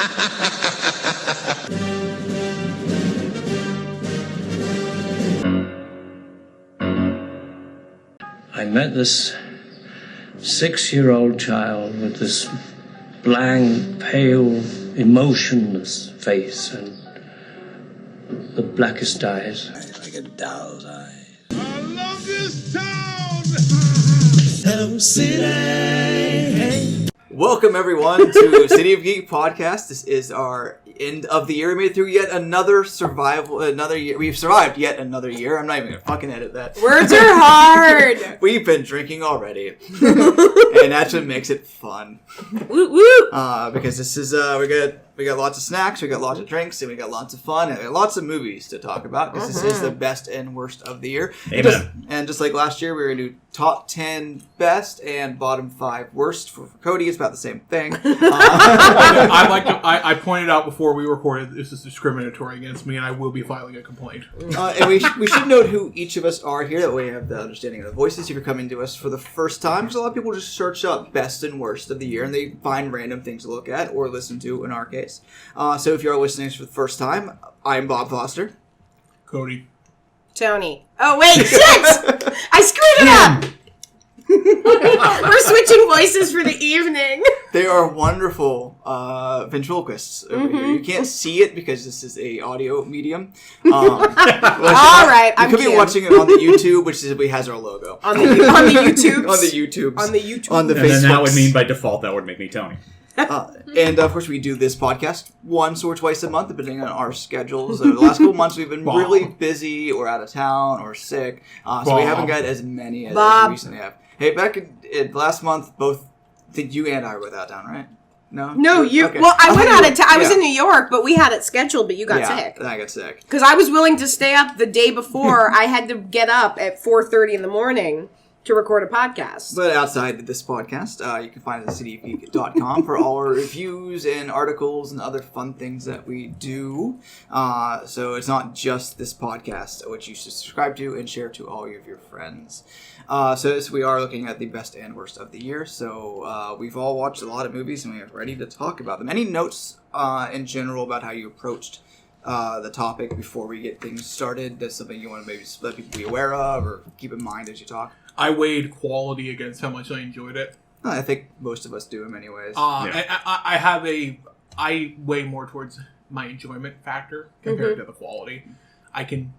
I met this 6-year-old child with this blank, pale, emotionless face and the blackest eyes. Like a doll's eyes. I love this town! Hello, City! Welcome, everyone, to City of Geek Podcast. This is our end of the year. We made it through yet another year. We've survived yet another year. I'm not even going to fucking edit that. Words are hard! We've been drinking already. And that's what makes it fun. Woot woot! Because this is, we got lots of snacks, we got lots of drinks, and we got lots of fun, and we got lots of movies to talk about, because this is the best and worst of the year. Amen. And just like last year, we were going to do top 10 best and bottom 5 worst. For Cody, it's about the same thing. I pointed out before we recorded this is discriminatory against me, and I will be filing a complaint. And we should note who each of us are here, that way you have the understanding of the voices. If you're coming to us for the first time, because a lot of people just search up best and worst of the year, and they find random things to look at or listen to, in our case. So if you're listening for the first time, I'm Bob Foster. Cody. Tony. Oh, wait, shit! I screwed it up! We're switching voices for the evening. They are wonderful ventriloquists over here. You can't see it because this is a audio medium. All right, you could be watching it on the YouTube, which has our logo. On the YouTubes? On the YouTubes. On the YouTube. On the And Facebooks. then that would mean, by default, that would make me Tony. And of course, we do this podcast once or twice a month, depending on our schedules. The last couple months, we've been really busy, or out of town, or sick, so we haven't got as many as we recently have. Hey, back in last month, both you and I were without town, right? No, you. Okay. Well, I went out of town. I was in New York, but we had it scheduled. But you got sick. I got sick because I was willing to stay up the day before. I had to get up at 4:30 in the morning to record a podcast. But outside of this podcast, you can find it at cityofgeek.com for all our reviews and articles and other fun things that we do. So it's not just this podcast, which you should subscribe to and share to all of your friends. So we are looking at the best and worst of the year. So we've all watched a lot of movies and we are ready to talk about them. Any notes in general about how you approached the topic before we get things started? That's something you want to maybe let people be aware of or keep in mind as you talk? I weighed quality against how much I enjoyed it. I think most of us do them anyways. I weigh more towards my enjoyment factor compared to the quality. I can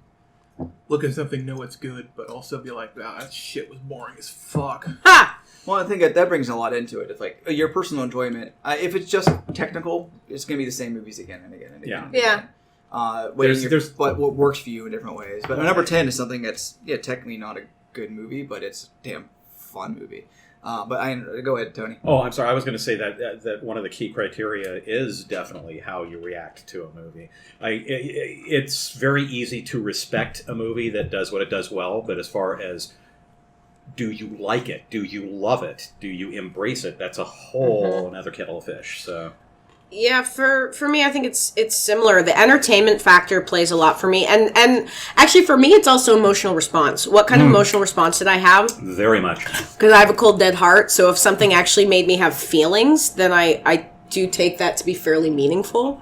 look at something, know it's good, but also be like, wow, that shit was boring as fuck. Ha! Well, I think that brings a lot into it. It's like your personal enjoyment. If it's just technical, it's going to be the same movies again and again and again. Yeah. But what works for you in different ways. But number 10 is something that's technically not a good movie, but it's a damn fun movie. Go ahead, Tony. Oh, I'm sorry. I was going to say that one of the key criteria is definitely how you react to a movie. It's very easy to respect a movie that does what it does well, but as far as do you like it? Do you love it? Do you embrace it? That's a whole another kettle of fish. So. Yeah, for me, I think it's similar. The entertainment factor plays a lot for me, and actually for me, it's also emotional response. What kind of emotional response did I have? Very much. Because I have a cold, dead heart, so if something actually made me have feelings, then I do take that to be fairly meaningful.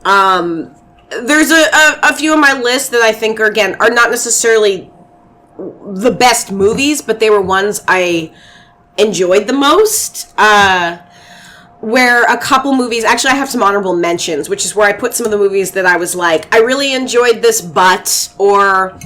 There's a few on my list that I think are not necessarily the best movies, but they were ones I enjoyed the most. Where a couple movies, actually I have some honorable mentions, which is where I put some of the movies that I was like, I really enjoyed this, or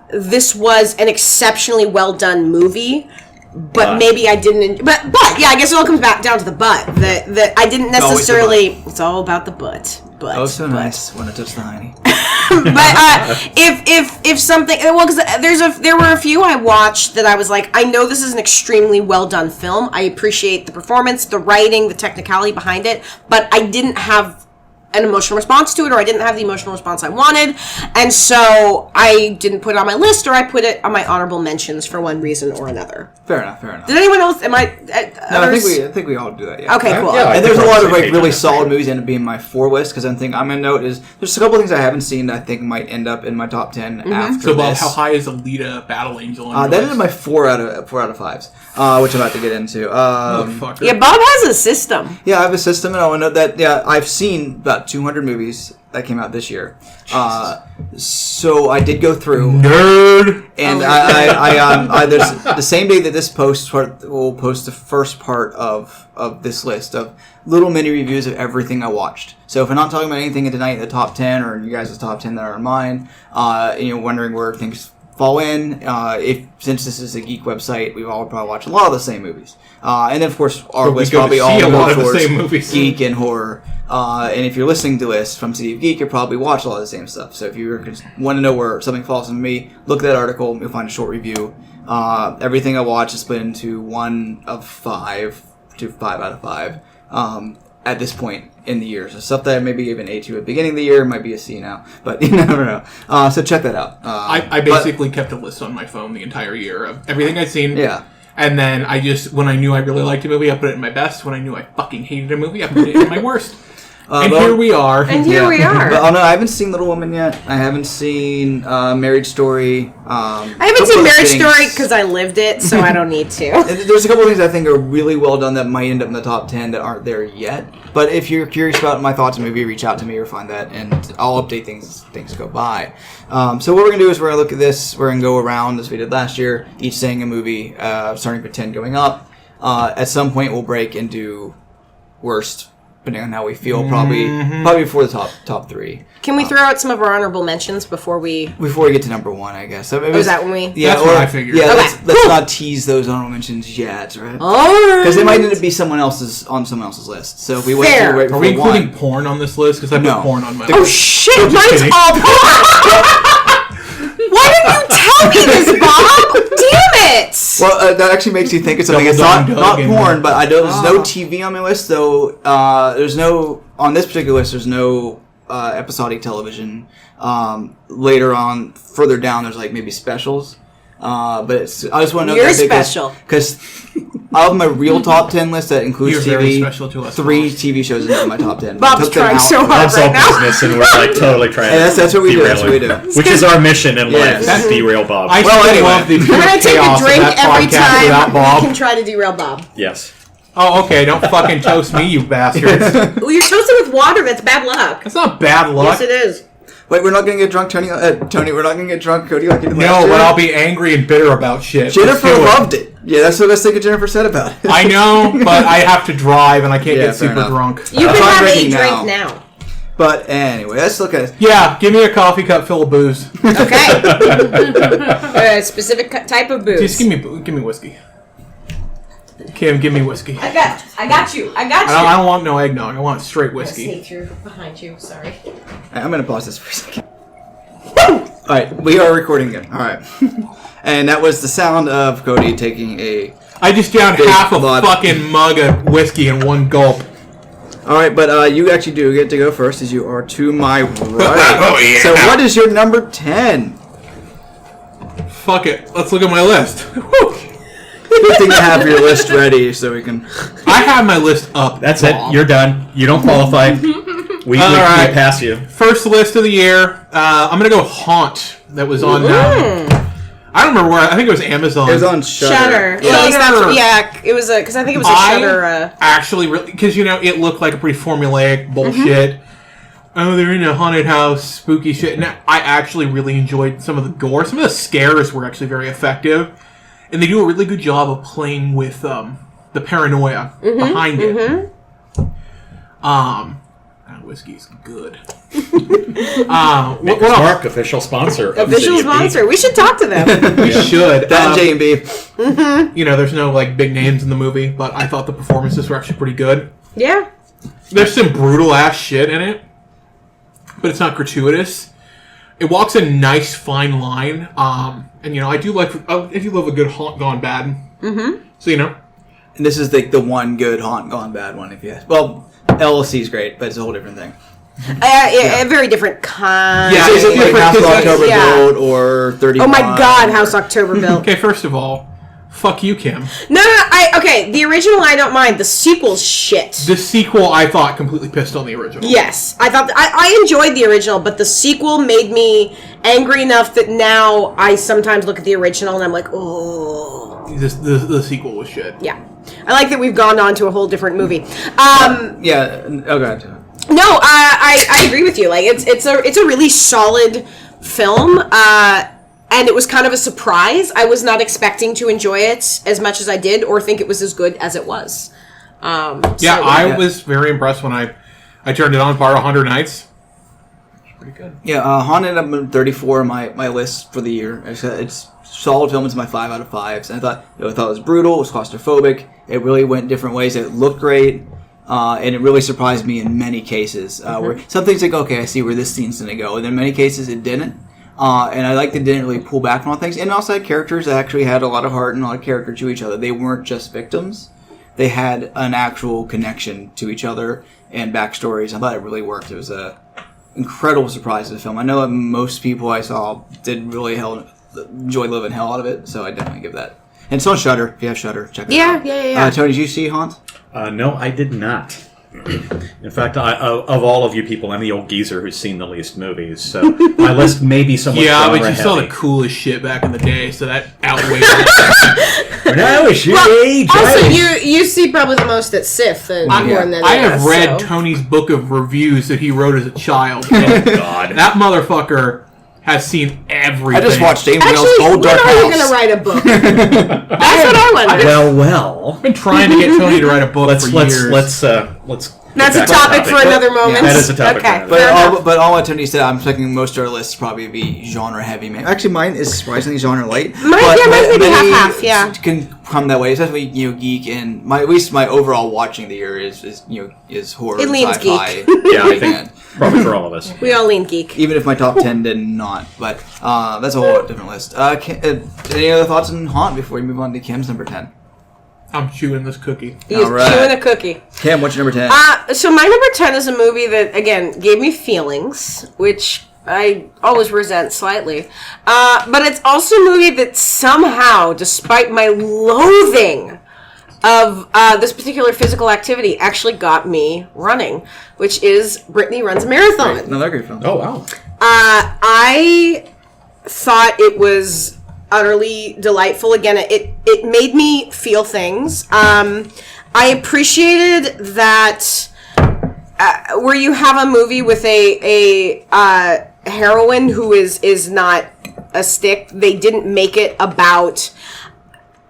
this was an exceptionally well done movie, but maybe I didn't. But yeah, I guess it all comes back down to the but. That I didn't necessarily. It's all about the but. Oh, so nice when I touch the hiney. But if something, well, because there were a few I watched that I was like, I know this is an extremely well done film. I appreciate the performance, the writing, the technicality behind it, but I didn't have an emotional response to it, or I didn't have the emotional response I wanted, and so I didn't put it on my list, or I put it on my honorable mentions for one reason or another. Fair enough. Did anyone else? Am I? No, I think we all do that. Yeah. Okay, cool. Yeah, And there's a lot of like Page really on solid that. movies end up being my 4 list because I'm gonna note is there's a couple of things I haven't seen that I think might end up in my top 10 after So, Bob, this. how high is Alita Battle Angel? On your That list? ended my 4 out of 5s, which I'm about to get into. Motherfucker. Yeah, Bob has a system. Yeah, I have a system, and I want to note that I've seen about 200 movies that came out this year. So I did go through, Nerd. and I there's the same day that this posts, we'll post the first part of this list of little mini reviews of everything I watched. So if I'm not talking about anything tonight in the top 10 or you guys' top 10 that are in mine, and you're wondering where things fall in, since this is a geek website, we've all probably watched a lot of the same movies. And then of course our But we list go to probably see all a lot go of the towards same movies. geek and horror. And if you're listening to lists from City of Geek, you'll probably watch a lot of the same stuff. So if you want to know where something falls in me, look at that article. You'll find a short review. Everything I watch is split into 1 of 5 to 5 out of 5 at this point in the year. So stuff that I maybe gave an A to at the beginning of the year might be a C now. But you never know. So check that out. I basically kept a list on my phone the entire year of everything I'd seen. Yeah. And then when I knew I really liked a movie, I put it in my best. When I knew I fucking hated a movie, I put it in my worst. And but- here we are. And here we are. But, no, I haven't seen Little Women yet. I haven't seen Marriage Story. I haven't seen Marriage Story because I lived it, so I don't need to. There's a couple of things I think are really well done that might end up in the top 10 that aren't there yet. But if you're curious about my thoughts, maybe reach out to me or find that, and I'll update things as things go by. So what we're going to do is we're going to look at this. We're going to go around, as we did last year, each saying a movie, starting with 10 going up. At some point, we'll break and do worst, depending on how we feel, probably before the top 3. Can we throw out some of our honorable mentions before we... Before we get to number 1, I guess. So is that when we... Yeah, That's what I figured. Yeah, Okay, let's not tease those honorable mentions yet, right? Alright. Because they might need to be someone else's list. So if we wait Fair. to right Are we before including 1, porn on this list? Because I put No. porn on my Oh list. shit, just mine's kidding. all porn! Why didn't you tell me this, Bob? Damn it! well, that actually makes you think of something. It's Double not Doug porn, and- but I know there's no TV on my list. Though there's no on this particular list. There's no episodic television. Later on, further down, there's like maybe specials. But I just want to know You're that special. because out of my real top 10 list that includes You're very TV, special to us, 3 Bob. TV shows is in my top 10. Bob's Took them trying out. so hard That's all right now. business, and we're like totally trying. Hey, that's what we do. derail That's what we him. do. Which is our mission in life: Yes. is derail Bob. I Well, still anyway. love the I'm gonna take a chaos of drink that every podcast without time Bob. we can try to derail Bob. Yes. Oh, okay. Don't fucking toast me, you bastards. Well, you're toasted with water. That's bad luck. That's not bad luck. Yes, it is. Wait, we're not gonna get drunk, Tony. Tony, we're not gonna get drunk, Cody. Like you did last No, year? but I'll be angry and bitter about shit. Jennifer Let's do it. loved it. Yeah, that's what I was thinking Jennifer said about it. I know, but I have to drive and I can't Yeah, get fair super enough. drunk. You I'm can have a drinking drink now. But anyway, let's look at it. Yeah, give me a coffee cup full of booze. Okay. A specific type of booze. Just give me whiskey. Kim, give me whiskey. I got you. I don't want no eggnog. I want straight whiskey. Sneak through behind you. Sorry. I'm gonna pause this for a second. Alright, we are recording again. Alright. And that was the sound of Cody taking a... I just downed Big half a lot. fucking mug of whiskey in one gulp. Alright, but you actually do get to go first as you are to my right. Oh, yeah. So what is your number 10? Fuck it. Let's look at my list. Good thing to have your list ready so we can... I have my list up. That's Bob. it. You're done. You don't qualify. We right. pass you. First list of the year. I'm gonna go Haunt. That was on. I don't remember where. I think it was Amazon. It was on Shudder. Shudder. Well, at least Shudder. that's, yeah, it was because I think it was a I Shudder. actually really because it looked like a pretty formulaic bullshit. Oh, they're in a haunted house, spooky shit. And I actually really enjoyed some of the gore. Some of the scares were actually very effective, and they do a really good job of playing with the paranoia behind it. That whiskey's good. What else? Mark, official sponsor. Of Official City of sponsor. Geek. We should talk to them. We should. That J&B. There's no like big names in the movie, but I thought the performances were actually pretty good. Yeah. There's some brutal ass shit in it, but it's not gratuitous. It walks a nice fine line, and I do love a good haunt gone bad. Mm-hmm. So And this is the one good haunt gone bad one, if you ask. Well, LLC is great, but it's a whole different thing. A very different kind. Yeah, Is it like different- House of because- October yeah. Build or 30? Oh my God, House October Bill. Okay, first of all, fuck you, Kim. No, okay, the original I don't mind. The sequel's shit. The sequel, I thought, completely pissed on the original. Yes, I thought I enjoyed the original, but the sequel made me angry enough that now I sometimes look at the original and I'm like, oh, The sequel was shit. yeah. I like that we've gone on to a whole different movie. Yeah. Oh god. No, I agree with you. Like it's a really solid film. And it was kind of a surprise. I was not expecting to enjoy it as much as I did, or think it was as good as it was. Yeah, I was very impressed when I turned it on, part 100 Nights. Pretty good. Yeah, Haunted up at 34 on my list for the year. It's a solid film. It's my 5 out of 5s. And I thought it was brutal. It was claustrophobic. It really went different ways. It looked great. And it really surprised me in many cases. Where some things like, okay, I see where this scene's going to go. And in many cases, it didn't. And I liked it didn't really pull back on all things. And also had characters that actually had a lot of heart and a lot of character to each other. They weren't just victims. They had an actual connection to each other and backstories. I thought it really worked. It was a incredible surprise to the film. I know that most people I saw did really enjoy living hell out of it, so I definitely give that. And it's on Shudder. If you have Shudder, check it out. Yeah. Tony, did you see Haunt? No, I did not. In fact, of all of you people, I'm the old geezer who's seen the least movies, so my list may be somewhat Yeah, but genre you saw the heavy. coolest shit back in the day, so that outweighs it. When I was your age, Also, you see probably the most at SIF and more than I have read so. Tony's book of reviews that he wrote as a child. Oh, God. That motherfucker has seen everything. I just watched Damon Wales' Actually, Old when Dark are you House. going to write a book? That's what I wonder. Well. I've been trying to get Tony to write a book for years. Let's That's a get back to topic for another moment. That is a topic for Okay, another fair enough. But all what Tony said, I'm thinking most of our lists probably be genre heavy. Actually, mine is surprisingly genre light. Mine's maybe many half-half, yeah. Can come that way, especially geek and at least my overall watching of the year is horror. It and leans sci-fi. geek. Yeah, I think And probably for all of us. We all lean geek. even if my top 10 did not, but that's a whole different list. Any other thoughts on Haunt before we move on to Kim's number 10? I'm chewing this cookie. He's All right. chewing a cookie. Kim, what's your number 10? So my number 10 is a movie that, again, gave me feelings, which I always resent slightly. But it's also a movie that somehow, despite my loathing of this particular physical activity, actually got me running, which is Brittany Runs a Marathon. Another great film. Oh, wow. I thought it was utterly delightful. Again, it made me feel things. I appreciated that where you have a movie with a heroine who is not a stick. They didn't make it about.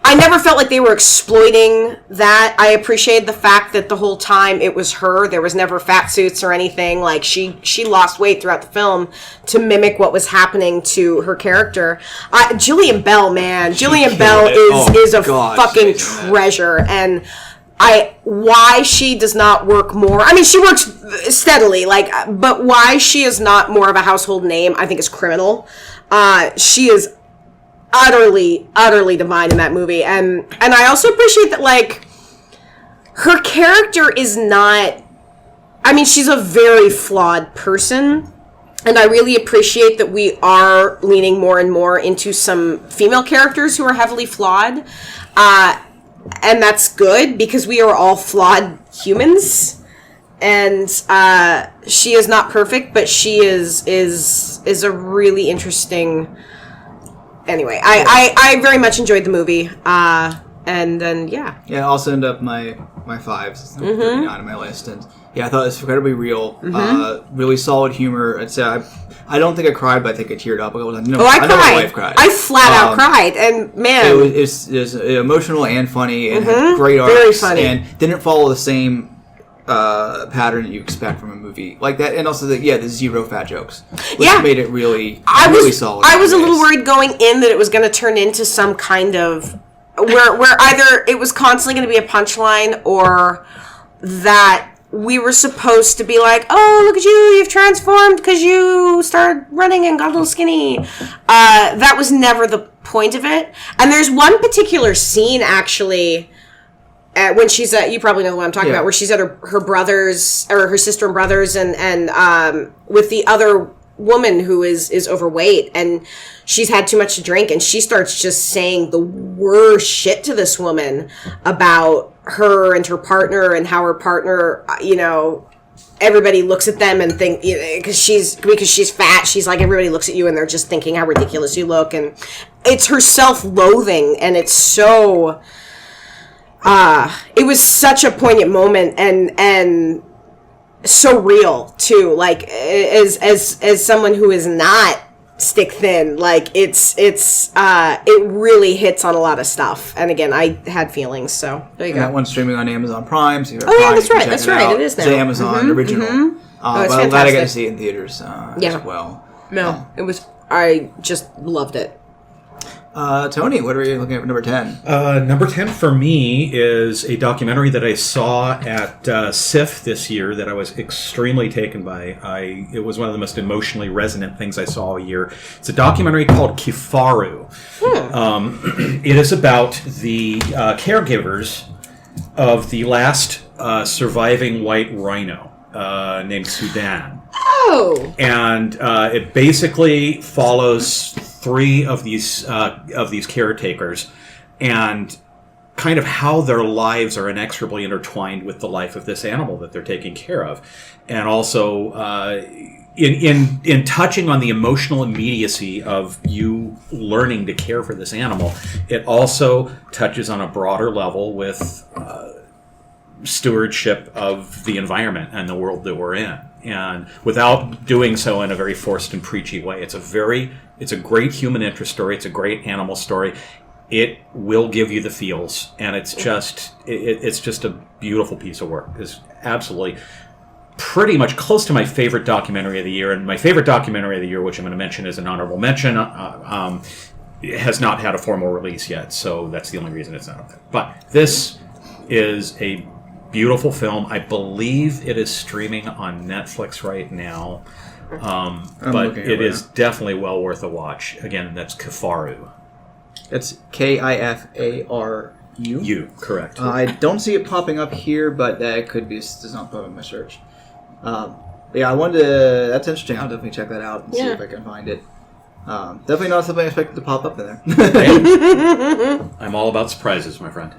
I never felt like they were exploiting that. I appreciated the fact that the whole time it was her. There was never fat suits or anything. Like she lost weight throughout the film to mimic what was happening to her character. Jillian Bell, man, Jillian Bell is a fucking treasure, and why she does not work more. I mean, she works steadily, but why she is not more of a household name, I think, is criminal. She is utterly divine in that movie, and I also appreciate that her character is not. I mean, she's a very flawed person, and I really appreciate that we are leaning more and more into some female characters who are heavily flawed, and that's good because we are all flawed humans. And she is not perfect, but she is a really interesting. Anyway, I very much enjoyed the movie, and then yeah. Yeah, I'll send up my 5s. It's number 39 on my list, and yeah, I thought it was incredibly real, really solid humor. I'd say I don't think I cried, but I think I teared up. I know I my cried. wife cried. I flat out cried, and man, It was emotional and funny, and had great arcs, Very funny. and didn't follow the same pattern that you expect from a movie like that, and also the zero fat jokes, which made it really solid. I was a little worried going in that it was going to turn into some kind of where either it was constantly going to be a punchline, or that we were supposed to be like, oh, look at you, you've transformed because you started running and got a little skinny. That was never the point of it. And there's one particular scene, actually, when she's at, you probably know what I'm talking about, where she's at her brother's, or her sister and brothers, and with the other woman who is overweight, and she's had too much to drink, and she starts just saying the worst shit to this woman about her and her partner, and how her partner, everybody looks at them and think, because she's fat, she's like, everybody looks at you and they're just thinking how ridiculous you look, and it's her self-loathing, and it's so it was such a poignant moment, and so real too, like as someone who is not stick thin, like it really hits on a lot of stuff, and again, I had feelings, so there you go. That one's streaming on Amazon Prime, so that's right, it is now. It's the Amazon original. But I'm glad I got to see it in theaters as well. No, I just loved it. Tony, what are you looking at for number 10? Number 10 for me is a documentary that I saw at SIFF this year that I was extremely taken by. It was one of the most emotionally resonant things I saw all year. It's a documentary called Kifaru. It is about the caregivers of the last surviving white rhino named Sudan. Oh! And it basically follows 3 of these caretakers, and kind of how their lives are inexorably intertwined with the life of this animal that they're taking care of, and also in touching on the emotional immediacy of you learning to care for this animal. It also touches on a broader level with stewardship of the environment and the world that we're in, and without doing so in a very forced and preachy way. It's a great human interest story. It's a great animal story. It will give you the feels, and it's just a beautiful piece of work. It's absolutely pretty much close to my favorite documentary of the year, and my favorite documentary of the year, which I'm going to mention as an honorable mention, has not had a formal release yet, so that's the only reason it's not up there. But this is a beautiful film. I believe it is streaming on Netflix right now. But it is definitely well worth a watch. Again, that's Kifaru. It's Kifaru. You, correct. I don't see it popping up here, but it could be. It does not pop up in my search. Yeah, I wanted to. That's interesting. I'll definitely check that out and see if I can find it. Definitely not something I expected to pop up in there. I'm all about surprises, my friend.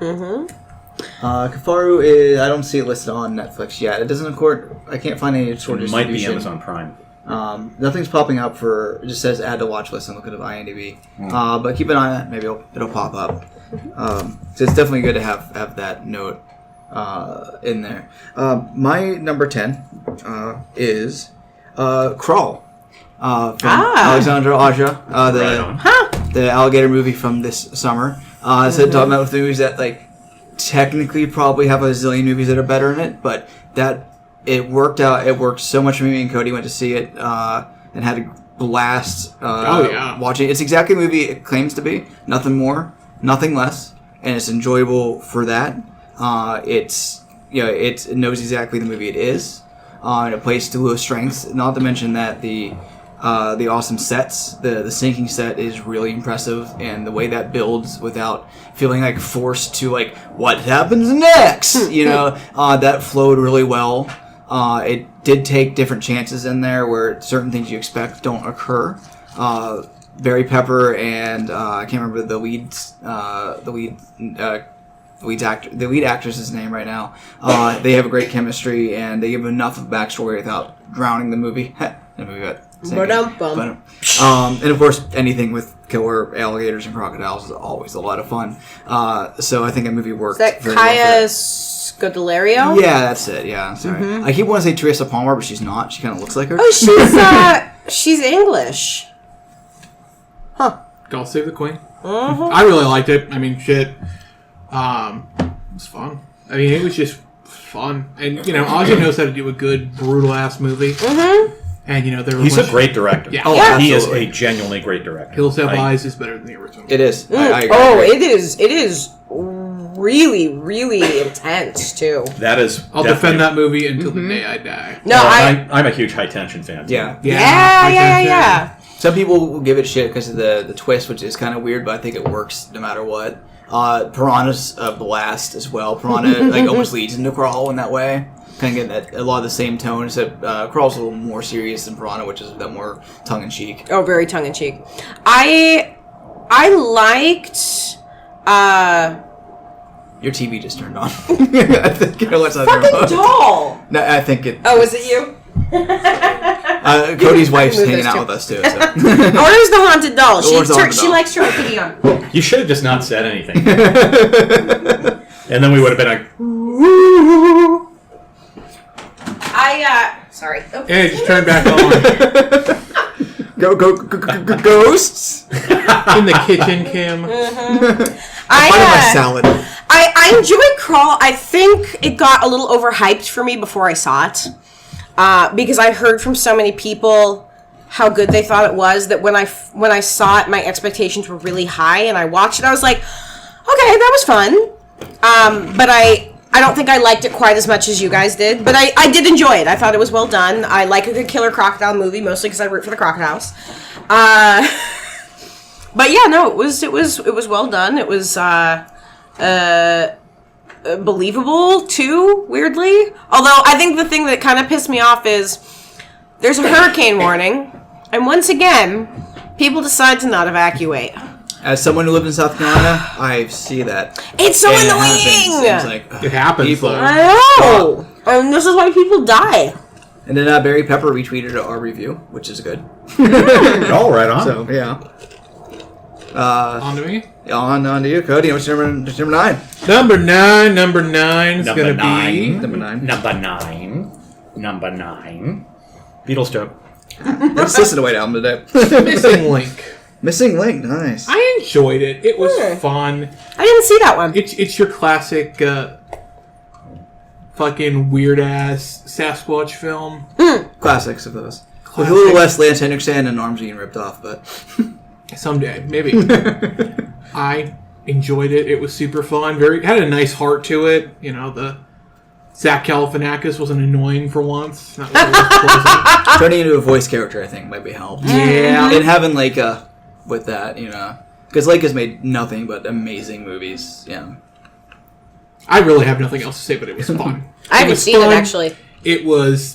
Kifaru is. I don't see it listed on Netflix yet. It doesn't record. I can't find any sort of It might distribution. be Amazon Prime. Nothing's popping up for. It just says add to watch list and look at IMDb. But keep an eye on it. Maybe it'll pop up. So it's definitely good to have that note in there. My number 10 is Crawl. From Alexandra Aja, the alligator movie from this summer. So talking about movies that technically probably have a zillion movies that are better in it, but that it worked out. It worked so much for me and Cody went to see it and had a blast watching it. It's exactly the movie it claims to be. Nothing more, nothing less, and it's enjoyable for that. It knows exactly the movie it is, and it plays to its strengths. Not to mention that the awesome sets, the sinking set is really impressive, and the way that builds without feeling forced to what happens next. That flowed really well. It did take different chances in there where certain things you expect don't occur. Barry Pepper and I can't remember the lead actress's name right now. They have a great chemistry, and they give enough of backstory without drowning the movie. And of course, anything with killer alligators and crocodiles is always a lot of fun. So I think that movie worked. Is that very Kaya well Scodelario? Yeah, that's it. Yeah, sorry. I keep wanting to say Teresa Palmer, but she's not. She kind of looks like her. Oh, she's English. Huh. God Save the Queen. I really liked it. I mean, shit. It was fun. I mean, it was just fun. And, Ozzy knows how to do a good, brutal-ass movie. And, he's a great director. Yeah. He is a genuinely great director. Hills Have Eyes is better than the original. It is. I agree. It is really, really intense, too. That is. I'll defend that movie until the day I die. No, I'm a huge High Tension fan. Too. Yeah. Some people will give it shit because of the twist, which is kind of weird, but I think it works no matter what. Piranha's a blast as well. Piranha like almost leads into Crawl in that way. Kind of get a lot of the same tone, except Crawl's a little more serious than Piranha, which is that more tongue-in-cheek. Oh, very tongue-in-cheek. I liked... Your TV just turned on. I think you know what's on there. Fucking doll! No, I think it... Oh, is it you? Cody's wife's Move hanging those out two. with us, too. So. Or is the haunted doll? Or is the haunted She doll. likes turning kitty on. You should have just not said anything. And then we would have been like, Sorry. Oh. Hey, just turn back on. Ghosts? In the kitchen, Kim. My salad. I enjoyed Crawl. I think it got a little overhyped for me before I saw it. Because I heard from so many people how good they thought it was that when I saw it, my expectations were really high, and I watched it, I was like, okay, that was fun. But I don't think I liked it quite as much as you guys did, but I did enjoy it. I thought it was well done. I like a good killer crocodile movie, mostly because I root for the crocodiles. But yeah, no, it was well done. It was believable too, weirdly. Although I think the thing that kind of pissed me off is there's a hurricane warning, and once again, people decide to not evacuate. As someone who lived in South Carolina, I see that. It's so And it annoying. happens. It's like, It happens. people. though. I know, and this is why people die. And then Barry Pepper retweeted our review, which is good. all right on. So, yeah. On to me. On to you, Cody. What's your number 9? Number nine is Number going to be... nine. Number 9. Number 9. Beatles joke. Let's listen to White Album today. Missing Link. Missing Link, nice. I enjoyed it. It was Hmm. fun. I didn't see that one. It's your classic fucking weird-ass Sasquatch film. Classics of those. With a little less Lance Henriksen and arms being ripped off, but... Someday, maybe. I enjoyed it. It was super fun. Had a nice heart to it. You know, the Zach Galifianakis wasn't annoying for once. That was pleasant. Turning into a voice character, I think, might be helped. Yeah. And having Leica with that, you know. Because Leica's made nothing but amazing movies, yeah. I really have nothing else to say, but it was fun. I haven't was seen it fun. actually. It was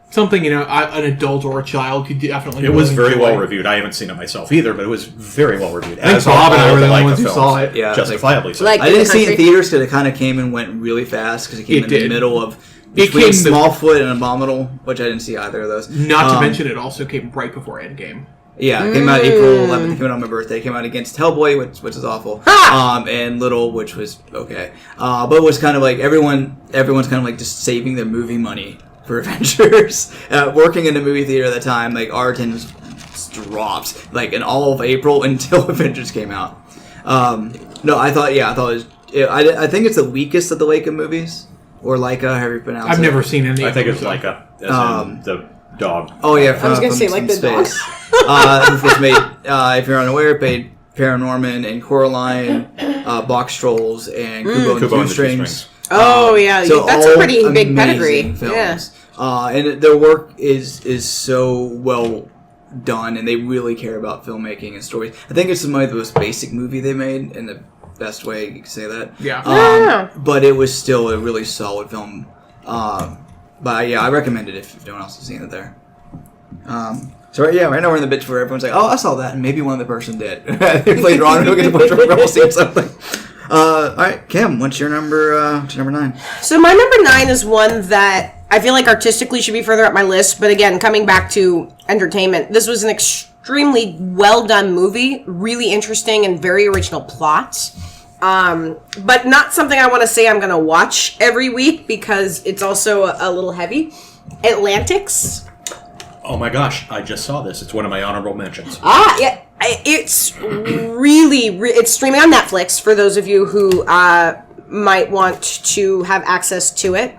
something, you know, an adult or a child could definitely It was very enjoy. well reviewed. I haven't seen it myself either, but it was very well reviewed. I think As Bob and I all were the Leica only ones who films. saw it. Yeah, Justifiably so. Like- I didn't see it in country. theaters because it kind of came and went really fast because it came It in did. the middle of It between came Smallfoot and Abominable, which I didn't see either of those. Not to mention, it also came right before Endgame. Yeah, it came out April 11th. It came out on my birthday. It came out against Hellboy, which is awful, and Little, which was okay. But it was kind of like everyone's kind of like just saving their movie money for Avengers. Working in a movie theater at the time, like our attendance dropped like in all of April until Avengers came out. No, I thought it was. I think it's the weakest of the Leica movies, or Leica, however you pronounce it. I've never seen any I of think them, it's so- like the dog. Oh yeah, I was gonna say, like the dog. This was made, if you're unaware, made Paranorman and Coraline, Box Trolls, and Kubo and the Kubo and Two the Two Strings. Strings. Oh yeah, So that's a all pretty big amazing pedigree. films. Yeah. And their work is so well done, and they really care about filmmaking and stories. I think it's the most basic movie they made, in the best way you can say that. Yeah. Yeah. But it was still a really solid film. But yeah, I recommend it if no one else has seen it there. So right now we're in the bitch where everyone's like, "Oh, I saw that," and maybe one other person did. Later on, we'll get to the point where we'll see something. All right, Kim, what's your number 9? So my number 9 is one that I feel like artistically should be further up my list, but again, coming back to entertainment, this was an extremely well done movie, really interesting and very original plots. But not something I want to say I'm going to watch every week because it's also a little heavy. Atlantics. Oh my gosh, I just saw this. It's one of my honorable mentions. Yeah, it's really it's streaming on Netflix for those of you who might want to have access to it.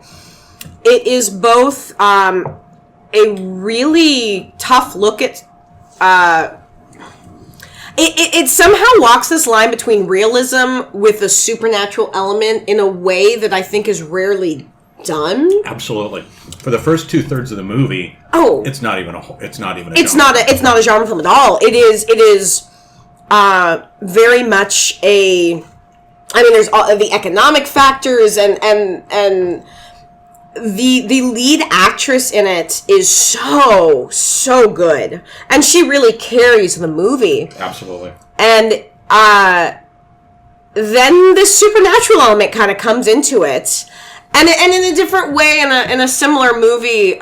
It is both a really tough look at. It somehow walks this line between realism with a supernatural element in a way that I think is rarely done. Absolutely. For the first 2/3 of the movie, Oh, it's not even a. It's not even. it's genre. not a genre film at all. It is very much a I mean, there's all the economic factors, and the lead actress in it is so good, and she really carries the movie. Absolutely. And then this supernatural element kind of comes into it, and in a different way, in a similar movie,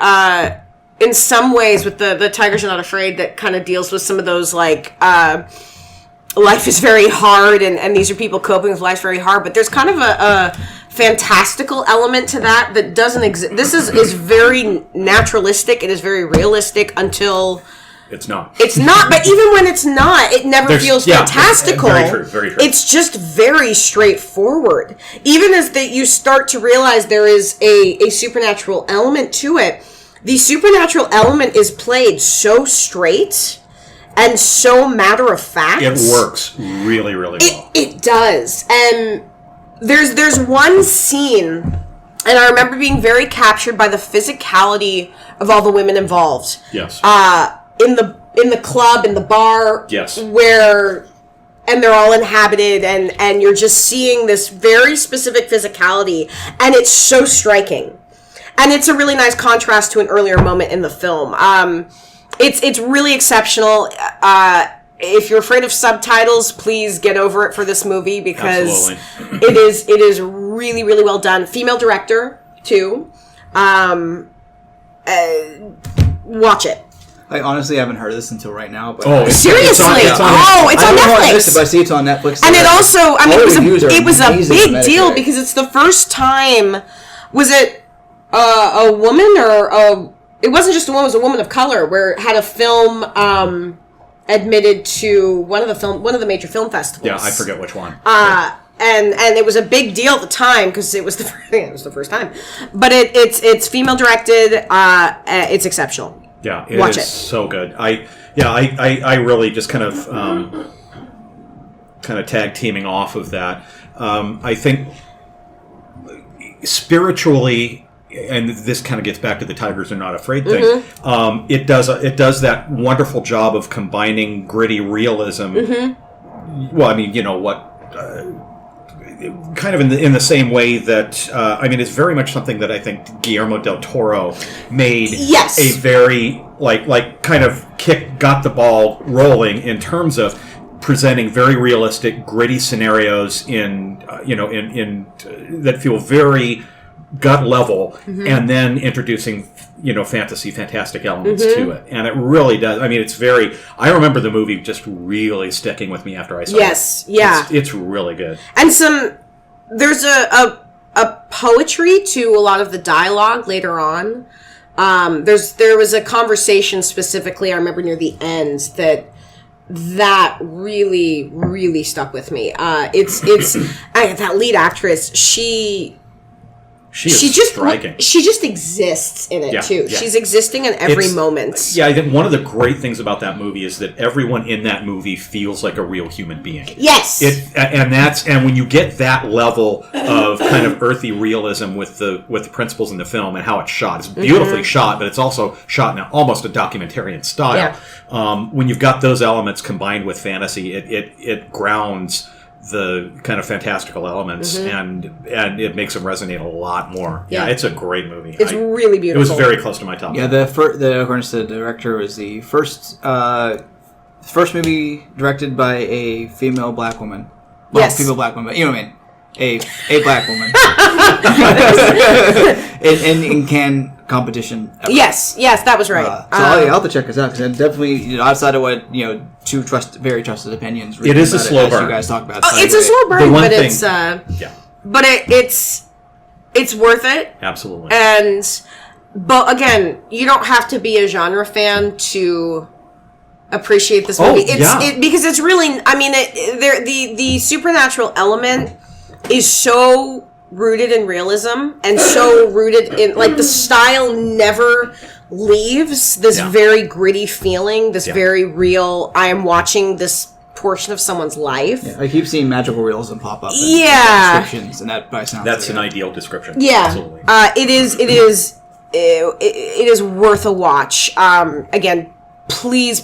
in some ways, with the Tigers Are Not Afraid, that kind of deals with some of those, like, life is very hard, and these are people coping with life very hard, but there's kind of a fantastical element to that doesn't exist. This is very naturalistic. It is very realistic until... It's not. It's not, but even when it's not, it never feels fantastical. Very true, very true. It's just very straightforward. Even as that you start to realize there is a supernatural element to it, the supernatural element is played so straight and so matter of fact. It works really, really well. It does. And there's one scene, and I remember being very captured by the physicality of all the women involved. Yes. In the club, in the bar, yes, and they're all inhabited, and you're just seeing this very specific physicality, and it's so striking, and it's a really nice contrast to an earlier moment in the film. It's really exceptional. If you're afraid of subtitles, please get over it for this movie, because it is really, really well done. Female director too. Watch it. I honestly haven't heard of this until right now. But seriously? It's on Netflix. I see it's on Netflix. And it also, I mean, it was a big deal because it's the first time. Was it a woman or it wasn't just a woman; it was a woman of color where it had a film admitted to one of the major film festivals. Yeah, I forget which one. And it was a big deal at the time because it was the first time. But it's female directed. It's exceptional. Yeah, Watch is it. So good. I really just kind of tag teaming off of that. I think spiritually, and this kind of gets back to the Tigers Are Not Afraid thing. Mm-hmm. It does that wonderful job of combining gritty realism. Mm-hmm. Well, I mean, you know what. Kind of in the same way that I mean, it's very much something that I think Guillermo del Toro made a very kind of got the ball rolling in terms of presenting very realistic, gritty scenarios in that feel very gut level, and then introducing fantastic elements to it, and it really does. I mean, it's very. I remember the movie just really sticking with me after I saw it. Yes, yeah, it's really good. And there's a poetry to a lot of the dialogue later on. There was a conversation specifically, I remember near the end, that really, really stuck with me. That lead actress, she just striking. She just exists in it too. Yeah. She's existing in every moment. Yeah, I think one of the great things about that movie is that everyone in that movie feels like a real human being. Yes, and when you get that level of kind of earthy realism with the principles in the film and how it's shot, it's beautifully shot, but it's also shot in almost a documentarian style. Yeah. When you've got those elements combined with fantasy, it grounds the kind of fantastical elements, and it makes them resonate a lot more. Yeah, it's a great movie. It's really beautiful. It was very close to my top. Yeah, according to the director, was the first movie directed by a female black woman. Well, yes, female black woman. You know what I mean? A black woman in Cannes competition ever. Yes, that was right. So I'll have to check this out because I'm definitely outside of what two very trusted opinions. It is a slow burn. You guys talk about. It's a slow burn, but it's worth it. Absolutely. But again, you don't have to be a genre fan to appreciate this movie. Because it's really. I mean, the supernatural element is so rooted in realism and so rooted in the style never leaves this very gritty feeling, this very real. I am watching this portion of someone's life. Yeah, I keep seeing magical realism pop up. In descriptions, and that by sounds. That's an ideal description. Yeah, absolutely. It is worth a watch. Again, please.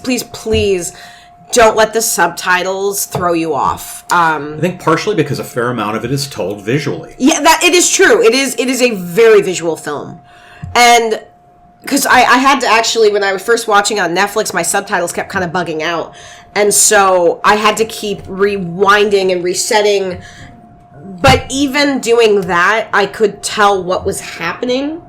don't let the subtitles throw you off. I think partially because a fair amount of it is told visually. Yeah, that it is true. It is a very visual film, and because I had to actually, when I was first watching on Netflix, my subtitles kept kind of bugging out, and so I had to keep rewinding and resetting. But even doing that, I could tell what was happening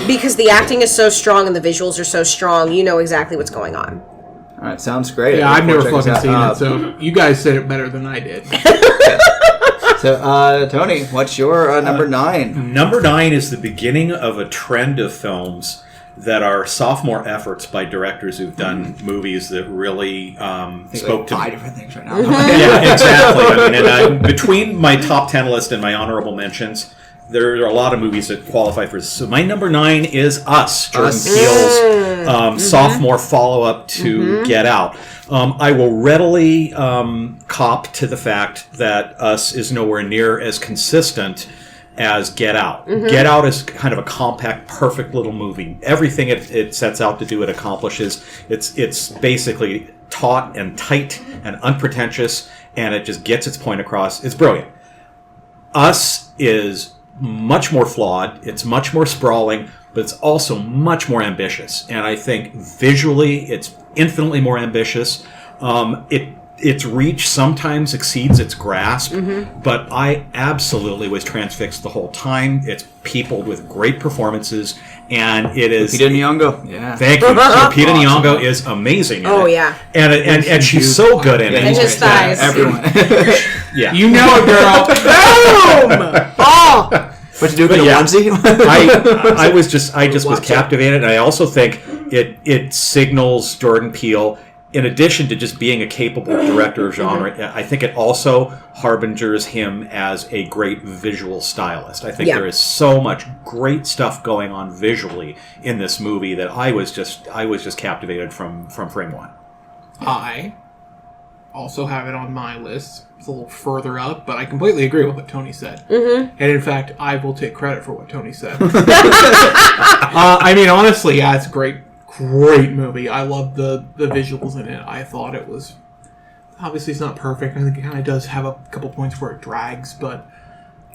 because the acting is so strong and the visuals are so strong. You know exactly what's going on. All right, sounds great. Yeah, I've never fucking seen it. it, so you guys said it better than I did. So, Tony, what's your number 9? Number 9 is the beginning of a trend of films that are sophomore efforts by directors who've done movies that really spoke to 5 different things right now. Yeah, exactly. I mean, and between my top 10 list and my honorable mentions, there are a lot of movies that qualify for this. So my number 9 is Us, Jordan Peele's sophomore follow-up to Get Out. I will readily cop to the fact that Us is nowhere near as consistent as Get Out. Get Out is kind of a compact, perfect little movie. Everything it sets out to do, it accomplishes. It's basically taut and tight and unpretentious, and it just gets its point across. It's brilliant. Us is much more flawed. It's much more sprawling, but it's also much more ambitious. And I think visually, it's infinitely more ambitious. Its reach sometimes exceeds its grasp, but I absolutely was transfixed the whole time. It's peopled with great performances, and it is... Lupita Nyong'o. Yeah. Thank you. Lupita Nyong'o is amazing in Oh, it. yeah. And she's so good in it. And his thighs. Everyone. Yeah. You know it, girl. Boom! Oh! What you do with But a yeah. onesie? I just was captivated, and I also think it signals Jordan Peele, in addition to just being a capable director of genre, I think it also harbingers him as a great visual stylist. I think there is so much great stuff going on visually in this movie that I was just captivated from frame one. I also have it on my list. It's a little further up, but I completely agree with what Tony said. And in fact, I will take credit for what Tony said. I mean, honestly, yeah, it's a great movie. I love the visuals in it. I thought it was... Obviously, it's not perfect. I think it kind of does have a couple points where it drags, but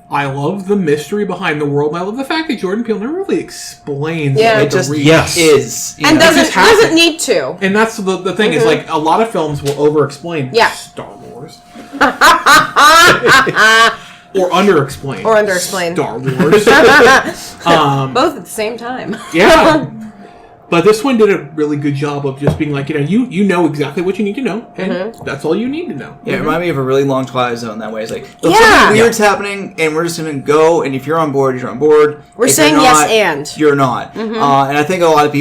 I love the mystery behind the world. And I love the fact that Jordan Peele never really explains Yeah. what It just the reach is. And just doesn't happens. need to. And that's the thing is, like, a lot of films will over-explain Star Wars. Or under-explain. Or under-explain. Star Wars. Both at the same time. Yeah. But this one did a really good job of just being like, you know exactly what you need to know, and that's all you need to know. Yeah, it reminded me of a really long Twilight Zone that way. It's like, if Yeah. something weird's happening, and we're just going to go, and if you're on board, you're on board. We're If saying you're yes not, and. You're not. And I think a lot of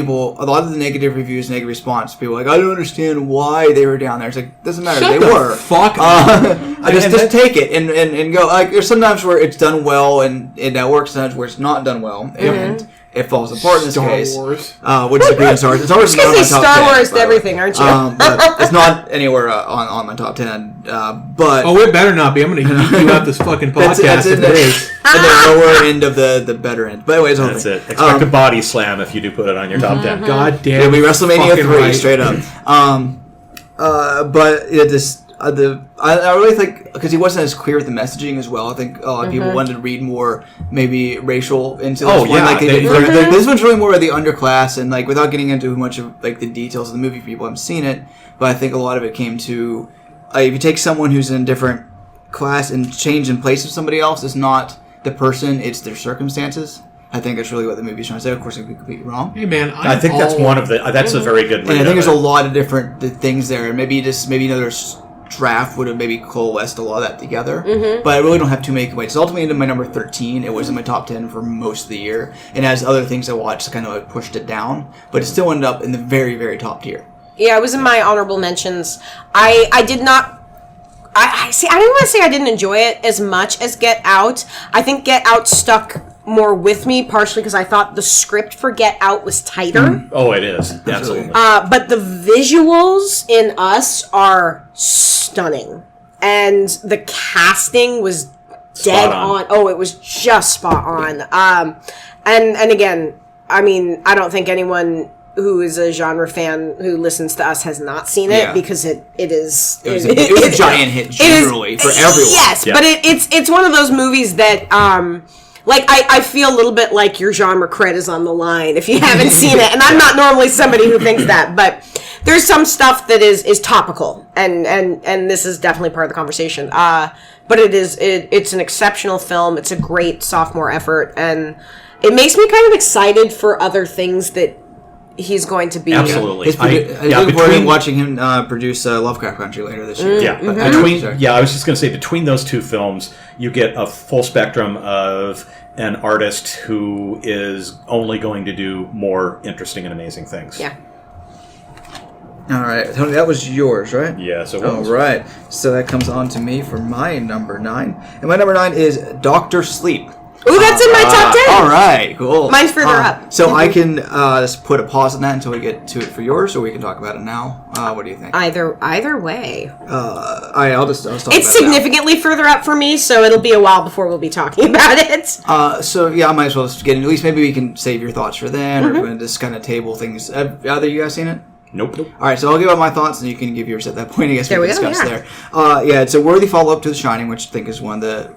the negative reviews, negative response, people are like, I don't understand why they were down there. It's like, doesn't matter. Shut they the were. fuck up. I just take it and go. Like, there's sometimes where it's done well, and that works, sometimes where it's not done well, and it falls apart in this Star case. Wars. Which is great in Star Wars. Star Wars is You're not going on to my say top Star 10, Wars by to the way. everything, aren't you? But it's not anywhere on my top 10. But Oh, it better not be. I'm going to eat you out this fucking podcast that's if in it the, is. in the lower end of the better end. But anyways, That's it. Expect a body slam if you do put it on your top 10. God damn. It'll be WrestleMania fucking 3 right. straight up. But it just I really think because he wasn't as clear with the messaging as well. I think a lot of people wanted to read more maybe racial into this Oh, one. yeah, Like they they- did for- like, this one's really more of the underclass and like without getting into much of like the details of the movie, people haven't seen it. But I think a lot of it came to if you take someone who's in a different class and change in place of somebody else, it's not the person, it's their circumstances. I think that's really what the movie's trying to say. Of course, I could be completely wrong. Hey, man. I think that's one of the. That's a very good. And I think there's a lot of different things there. And maybe another draft would have maybe coalesced a lot of that together. But I really don't have too many complaints. It's ultimately into my number 13. It was in my top 10 for most of the year. And as other things I watched, kind of like pushed it down. But it still ended up in the very, very top tier. Yeah, it was in my honorable mentions. I did not... I see. I didn't want to say I didn't enjoy it as much as Get Out. I think Get Out stuck more with me, partially because I thought the script for Get Out was tighter. Oh, it is absolutely. But the visuals in Us are stunning, and the casting was dead Spot on. on. Oh, it was just spot on. And again, I mean, I don't think anyone who is a genre fan who listens to us has not seen it Yeah. because it was It was a giant hit generally for everyone. Yes, Yeah. but it's one of those movies that like I feel a little bit like your genre cred is on the line if you haven't seen it, and I'm not normally somebody who thinks that, but there's some stuff that is topical, and this is definitely part of the conversation. But it's an exceptional film. It's a great sophomore effort, and it makes me kind of excited for other things that he's going to be. Absolutely. I'm looking forward to watching him produce Lovecraft Country later this year. Yeah, But- I was just going to say, between those two films, you get a full spectrum of an artist who is only going to do more interesting and amazing things. Yeah. All right, Tony, that was yours, right? Yeah, so All right, so that comes on to me for my number 9. And my number 9 is Dr. Sleep. Ooh, that's in my top 10. All right, cool. Mine's further up. So I can just put a pause on that until we get to it for yours, or we can talk about it now. What do you think? Either way. I'll just talk It's about it now. significantly further up for me, so it'll be a while before we'll be talking about it. So yeah, I might as well just get into. At least maybe we can save your thoughts for then, Mm-hmm. or we're gonna just kind of table things. Have either you guys seen it? Nope. All right, so I'll give out my thoughts, and you can give yours at that point. I guess There we go, discussed yeah. there. Yeah, it's a worthy follow-up to The Shining, which I think is one of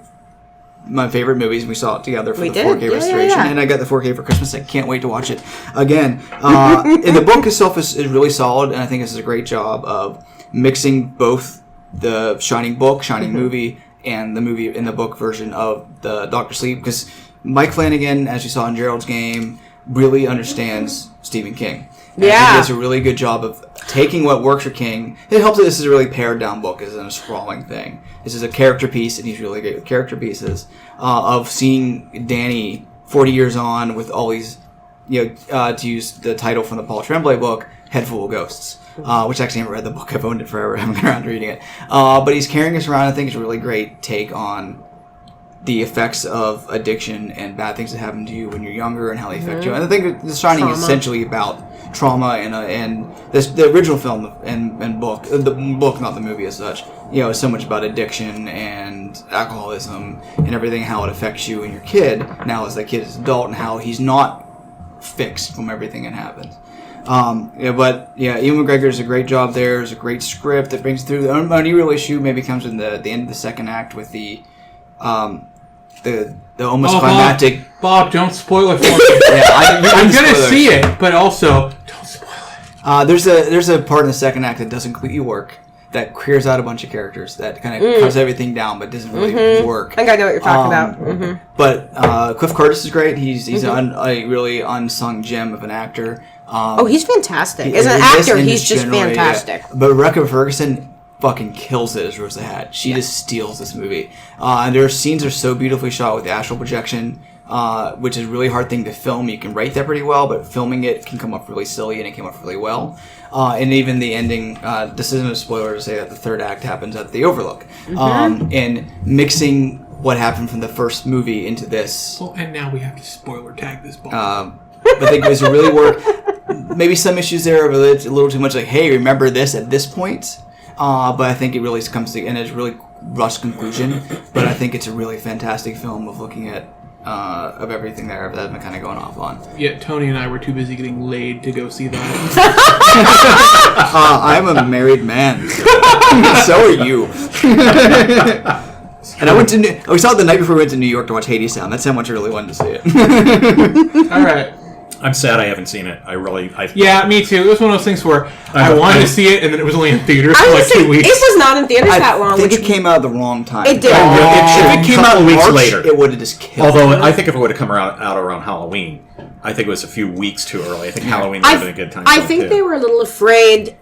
my favorite movies. We saw it together for We the did. 4K Yeah, restoration, yeah. and I got the 4K for Christmas. I can't wait to watch it again. And the book itself is really solid, and I think this is a great job of mixing both the Shining book, Shining movie, and the movie in the book version of the Dr. Sleep, because Mike Flanagan, as you saw in Gerald's Game, really understands Stephen King. And I think Yeah. he does a really good job of taking what works for King. It helps that this is a really pared down book. This isn't a sprawling thing. This is a character piece, and he's really great with character pieces. Of seeing Danny 40 years on with all these, to use the title from the Paul Tremblay book, Head Full of Ghosts. Which actually I haven't read the book. I've owned it forever. I haven't been around to reading it. But he's carrying us around. I think it's a really great take on the effects of addiction and bad things that happen to you when you're younger and how they affect you. And I think The Shining is Trauma. essentially about trauma and the original film and book, the book, not the movie as such, is so much about addiction and alcoholism and everything, how it affects you and your kid now as that kid is an adult, and how he's not fixed from everything that happens. Ewan McGregor does a great job there. There's a great script that brings through. The only real issue maybe comes in the end of the second act with the almost climactic. Bob, don't spoil it for me. I'm I'm gonna see it, but also don't spoil it. There's a part in the second act that doesn't completely work. That clears out a bunch of characters. That kind of cuts everything down, but doesn't really work. I think I know what you're talking about. But Cliff Curtis is great. He's a really unsung gem of an actor. Oh, he's fantastic. As an in this actor, and he's just generally, fantastic. yeah. But Rebecca Ferguson fucking kills it as Rose the Hat. She just steals this movie. And their scenes are so beautifully shot with the astral projection, which is a really hard thing to film. You can write that pretty well, but filming it can come off really silly, and it came off really well. And even the ending, this isn't a spoiler to say that the third act happens at the Overlook. And mixing what happened from the first movie into this. Well, and now we have to spoiler tag this book. But I think it was a really work. Maybe some issues there, but it's a little too much like, hey, remember this at this point. But I think it really comes to, and it's a really rushed conclusion. But I think it's a really fantastic film of looking at of everything there that I've been kind of going off on. Yeah, Tony and I were too busy getting laid to go see that. I'm a married man, so are you. And I went to we saw it the night before we went to New York to watch Hades Sound. That's how much I really wanted to see it. All right. I'm sad I haven't seen it. Yeah, me too. It was one of those things where I wanted to see it, and then it was only in theaters I for was like gonna 2 say, weeks. it was not in theaters that long. I think which it came out at the wrong time. It did. If it came out weeks March, later. it would have just killed. Although I think if it would have come out around Halloween, I think it was a few weeks too early. I think Halloween would have been a good time. I for it, think too. they were a little afraid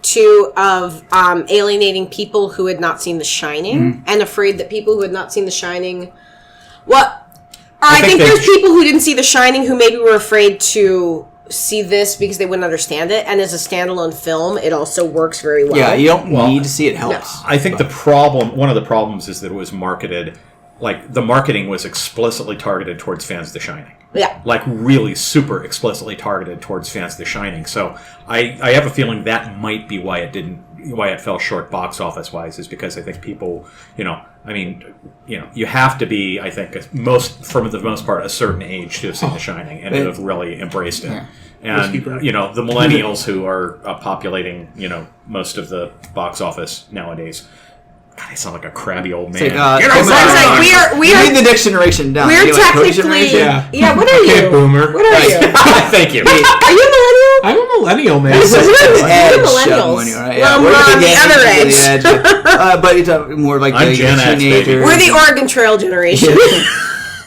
of alienating people who had not seen The Shining, and afraid that people who had not seen The Shining, I think there's people who didn't see The Shining who maybe were afraid to see this because they wouldn't understand it. And as a standalone film, it also works very well. Yeah, you don't need to see it. Helps. I think one of the problems is that it was marketed, like the marketing was explicitly targeted towards fans of The Shining. Yeah. Like really super explicitly targeted towards fans of The Shining. So I have a feeling that might be why it fell short box office wise, is because I think people, you have to be, I think, for the most part, a certain age to have seen The Shining and to have really embraced it. Yeah. Whiskey And Brownie. the millennials who are populating most of the box office nowadays. God, I sound like a crabby old man. Get So I was like, we You are need the next generation down. we're You know, like Cody's technically generation? Yeah. what are Okay, you? boomer. What are you? Thank you. Are you a millennial? I'm a millennial, man. This is The We're edge of millennials. millennial, right? Well, we're we're on the edge, other edge. but it's more like I'm the Gen X, baby. teenager. We're the Oregon Trail generation.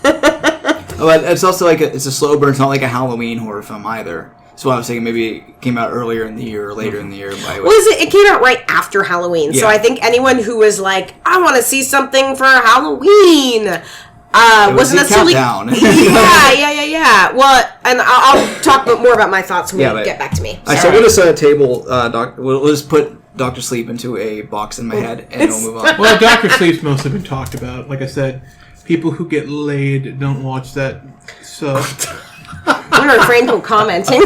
But it's also like it's a slow burn. It's not like a Halloween horror film either. So I was thinking maybe it came out earlier in the year or later in the year. Well, it came out right after Halloween, so Yeah. I think anyone who was like, I want to see something for Halloween, wasn't the necessarily. countdown. Yeah. Well, and I'll talk more about my thoughts when Yeah, we but- get back to me. All right, so we'll just table. We'll just put Dr. Sleep into a box in my head, and we'll move on. Well, Dr. Sleep's mostly been talked about. Like I said, people who get laid don't watch that. So, I'm going to refrain from commenting.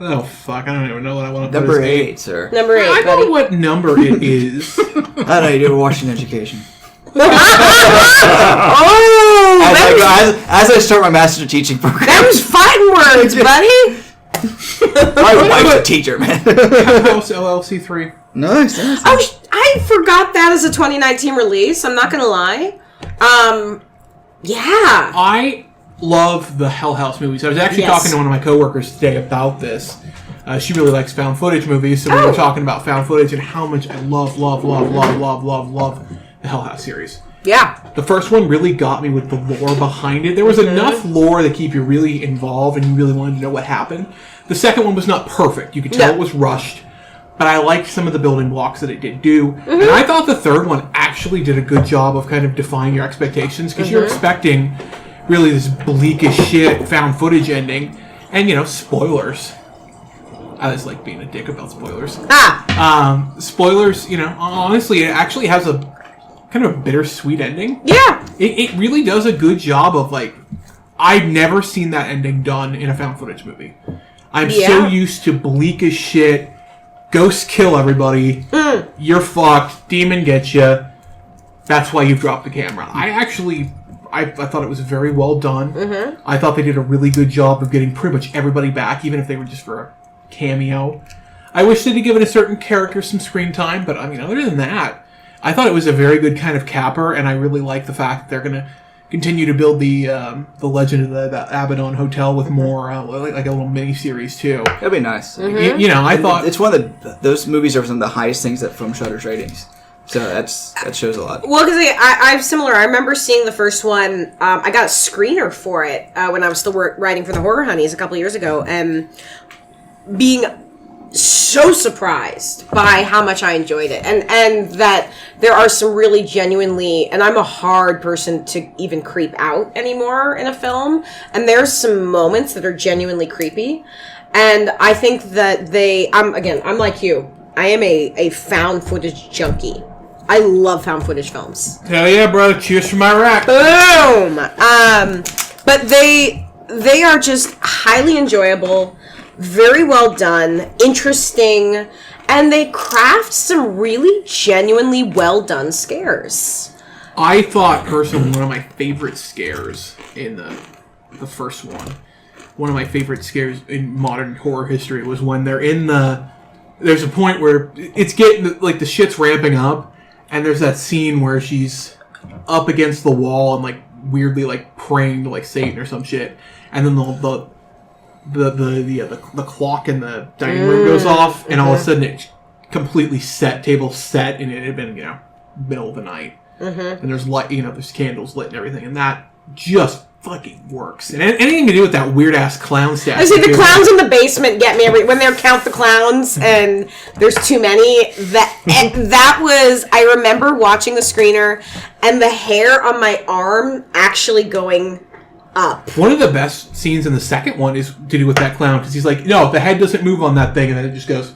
oh fuck, I don't even know what I want to Number put as 8, sir. Number 8, I know buddy. what number it is. I don't know. You never watched an education. Oh, that As I start my master teaching program, was fighting words, buddy. my wife's a teacher, man. House LLC3. Nice. Oh, I forgot that as a 2019 release. I'm not going to lie. Yeah. I love the Hell House movies. I was actually Yes. talking to one of my coworkers today about this. She really likes found footage movies, so we Oh. were talking about found footage and how much I love the Hell House series. Yeah. The first one really got me with the lore behind it. There was enough lore to keep you really involved and you really wanted to know what happened. The second one was not perfect. You could tell No. it was rushed, but I liked some of the building blocks that it did do. And I thought the third one actually did a good job of kind of defying your expectations because you're expecting really this bleak as shit found footage ending. And, spoilers. I just like being a dick about spoilers. Spoilers, honestly, it actually has a kind of a bittersweet ending. Yeah. It really does a good job of, I've never seen that ending done in a found footage movie. I'm so Yeah. used to bleak as shit, ghosts kill everybody, you're fucked, demon gets you, that's why you've dropped the camera. I thought it was very well done. I thought they did a really good job of getting pretty much everybody back, even if they were just for a cameo. I wish they'd given a certain character some screen time, but other than that, I thought it was a very good kind of capper, and I really like the fact that they're going to continue to build the legend of the Abaddon Hotel with more, like a little mini-series, too. That'd be nice. I thought... It's one of those movies are some of the highest things that from Shudder's ratings. So that shows a lot. Well, because I'm similar. I remember seeing the first one. I got a screener for it when I was still writing for the Horror Honeys a couple years ago, and being so surprised by how much I enjoyed it, and that there are some really genuinely, and I'm a hard person to even creep out anymore in a film, and there's some moments that are genuinely creepy, and I think that I'm like you. I am a found footage junkie. I love found footage films. Hell yeah, brother. Cheers from Iraq. Boom! But they are just highly enjoyable, very well done, interesting, and they craft some really genuinely well done scares. I thought, personally, one of my favorite scares in the first one of my favorite scares in modern horror history was when they're in there's a point where it's getting, the shit's ramping up, and there's that scene where she's up against the wall and, weirdly, praying to, Satan or some shit, and then the clock in the dining room goes off, and all of a sudden it completely table set, and it had been, middle of the night. And there's light, there's candles lit and everything, and that just fucking works. And anything to do with that weird ass clown statue. I see the clowns in the basement get me when they count the clowns and there's too many. That was, I remember watching the screener and the hair on my arm actually going up. One of the best scenes in the second one is to do with that clown, because he's like, no, the head doesn't move on that thing, and then it just goes.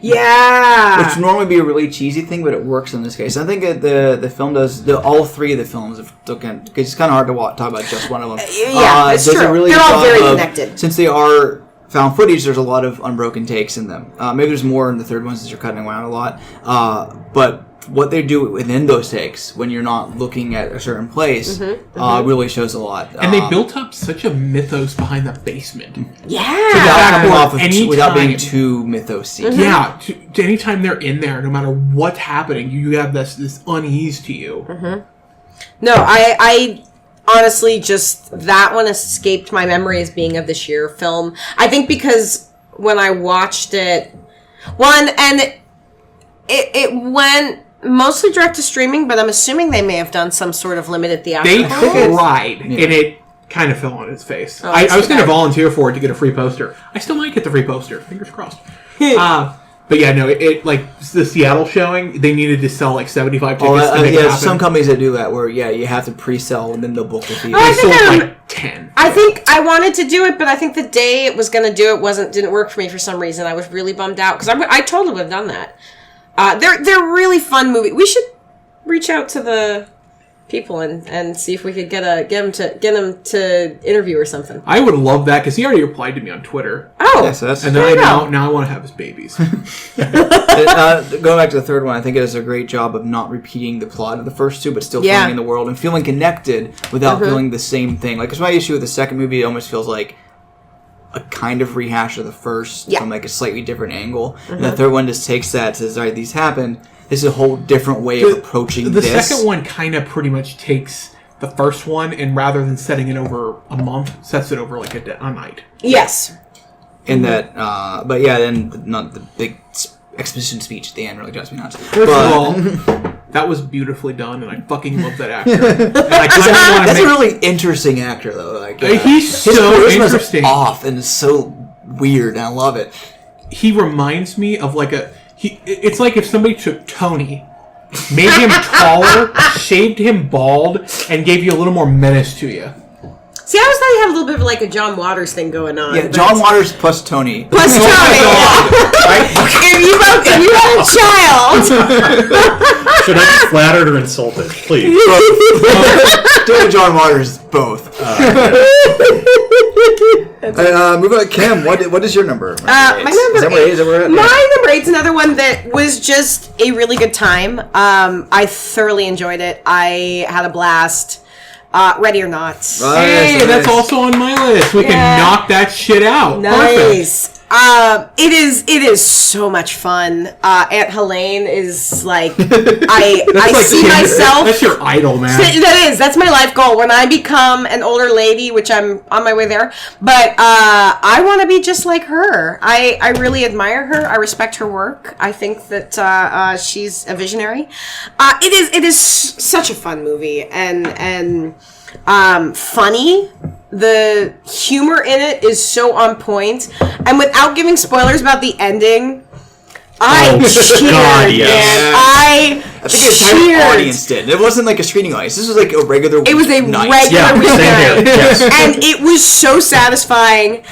Yeah. Which would normally be a really cheesy thing, but it works in this case. I think the film does all three of the films. Because it's kind of hard to talk about just one of them. Yeah, it's does true. a really They're good all very job of- connected. Since they are found footage, there's a lot of unbroken takes in them. Maybe there's more in the third one since you're cutting around a lot. But what they do within those takes when you're not looking at a certain place really shows a lot. And they built up such a mythos behind the basement. Without being too mythos-y. Yeah, to anytime they're in there, no matter what's happening, you have this unease to you. No, I honestly just, that one escaped my memory as being of this year film. I think because when I watched it, it went mostly direct to streaming, but I'm assuming they may have done some sort of limited theatrical. They tried, and it kind of fell on its face. Oh, I was going to volunteer for it to get a free poster. I still might get the free poster. Fingers crossed. But yeah, no, it like the Seattle showing, they needed to sell like 75 tickets to make it happen. Some companies that do that where, you have to pre-sell and then they'll book the theater. They sold like 10. I think I wanted to do it, but I think the day it was going to do it didn't work for me for some reason. I was really bummed out because I totally would have done that. They're really fun movie. We should reach out to the people and see if we could get them to interview or something. I would love that because he already replied to me on Twitter. Oh, yeah, so and then now I want to have his babies. Going back to the third one, I think it does a great job of not repeating the plot of the first two, but still feeling in the world and feeling connected without feeling the same thing. Like, it's my issue with the second movie. It almost feels like a kind of rehash of the first from like a slightly different angle. And the third one just takes that and says, all right, these happened. This is a whole different way of approaching the this. The second one kind of pretty much takes the first one and rather than setting it over a month, sets it over like a night. Yes. In that, but yeah, then not the big exposition speech at the end really drives me nuts. First of all, that was beautifully done, and I fucking love that actor. And I that's a really interesting actor, though. Like, he's his so charisma's interesting, off, and it's so weird, and I love it. He reminds me of like it's like if somebody took Tony, made him taller, shaved him bald, and gave you a little more menace to you. See, I always thought you had a little bit of like a John Waters thing going on. Yeah, John Waters plus Tony. Plus Tony. If you had a child. Should I be flattered or insulted? Please. Do John Waters both. Move on, Kim. What is your number? My number eight. Is that where we're at? My number 8's another one that was just a really good time. I thoroughly enjoyed it. I had a blast. Ready or Not. Hey, that's also on my list. We can knock that shit out. Nice. It is so much fun. Aunt Helene is like I see myself. That's your idol, man. That's my life goal when I become an older lady, which I'm on my way there. But I want to be just like her. I really admire her. I respect her work. I think that she's a visionary. It is such a fun movie and funny. The humor in it is so on point, and without giving spoilers about the ending, I cheered. God, yes. I think the entire audience did. It wasn't like a screening audience. This was like a regular. It was a night. regular weeknight, yes. and it was so satisfying.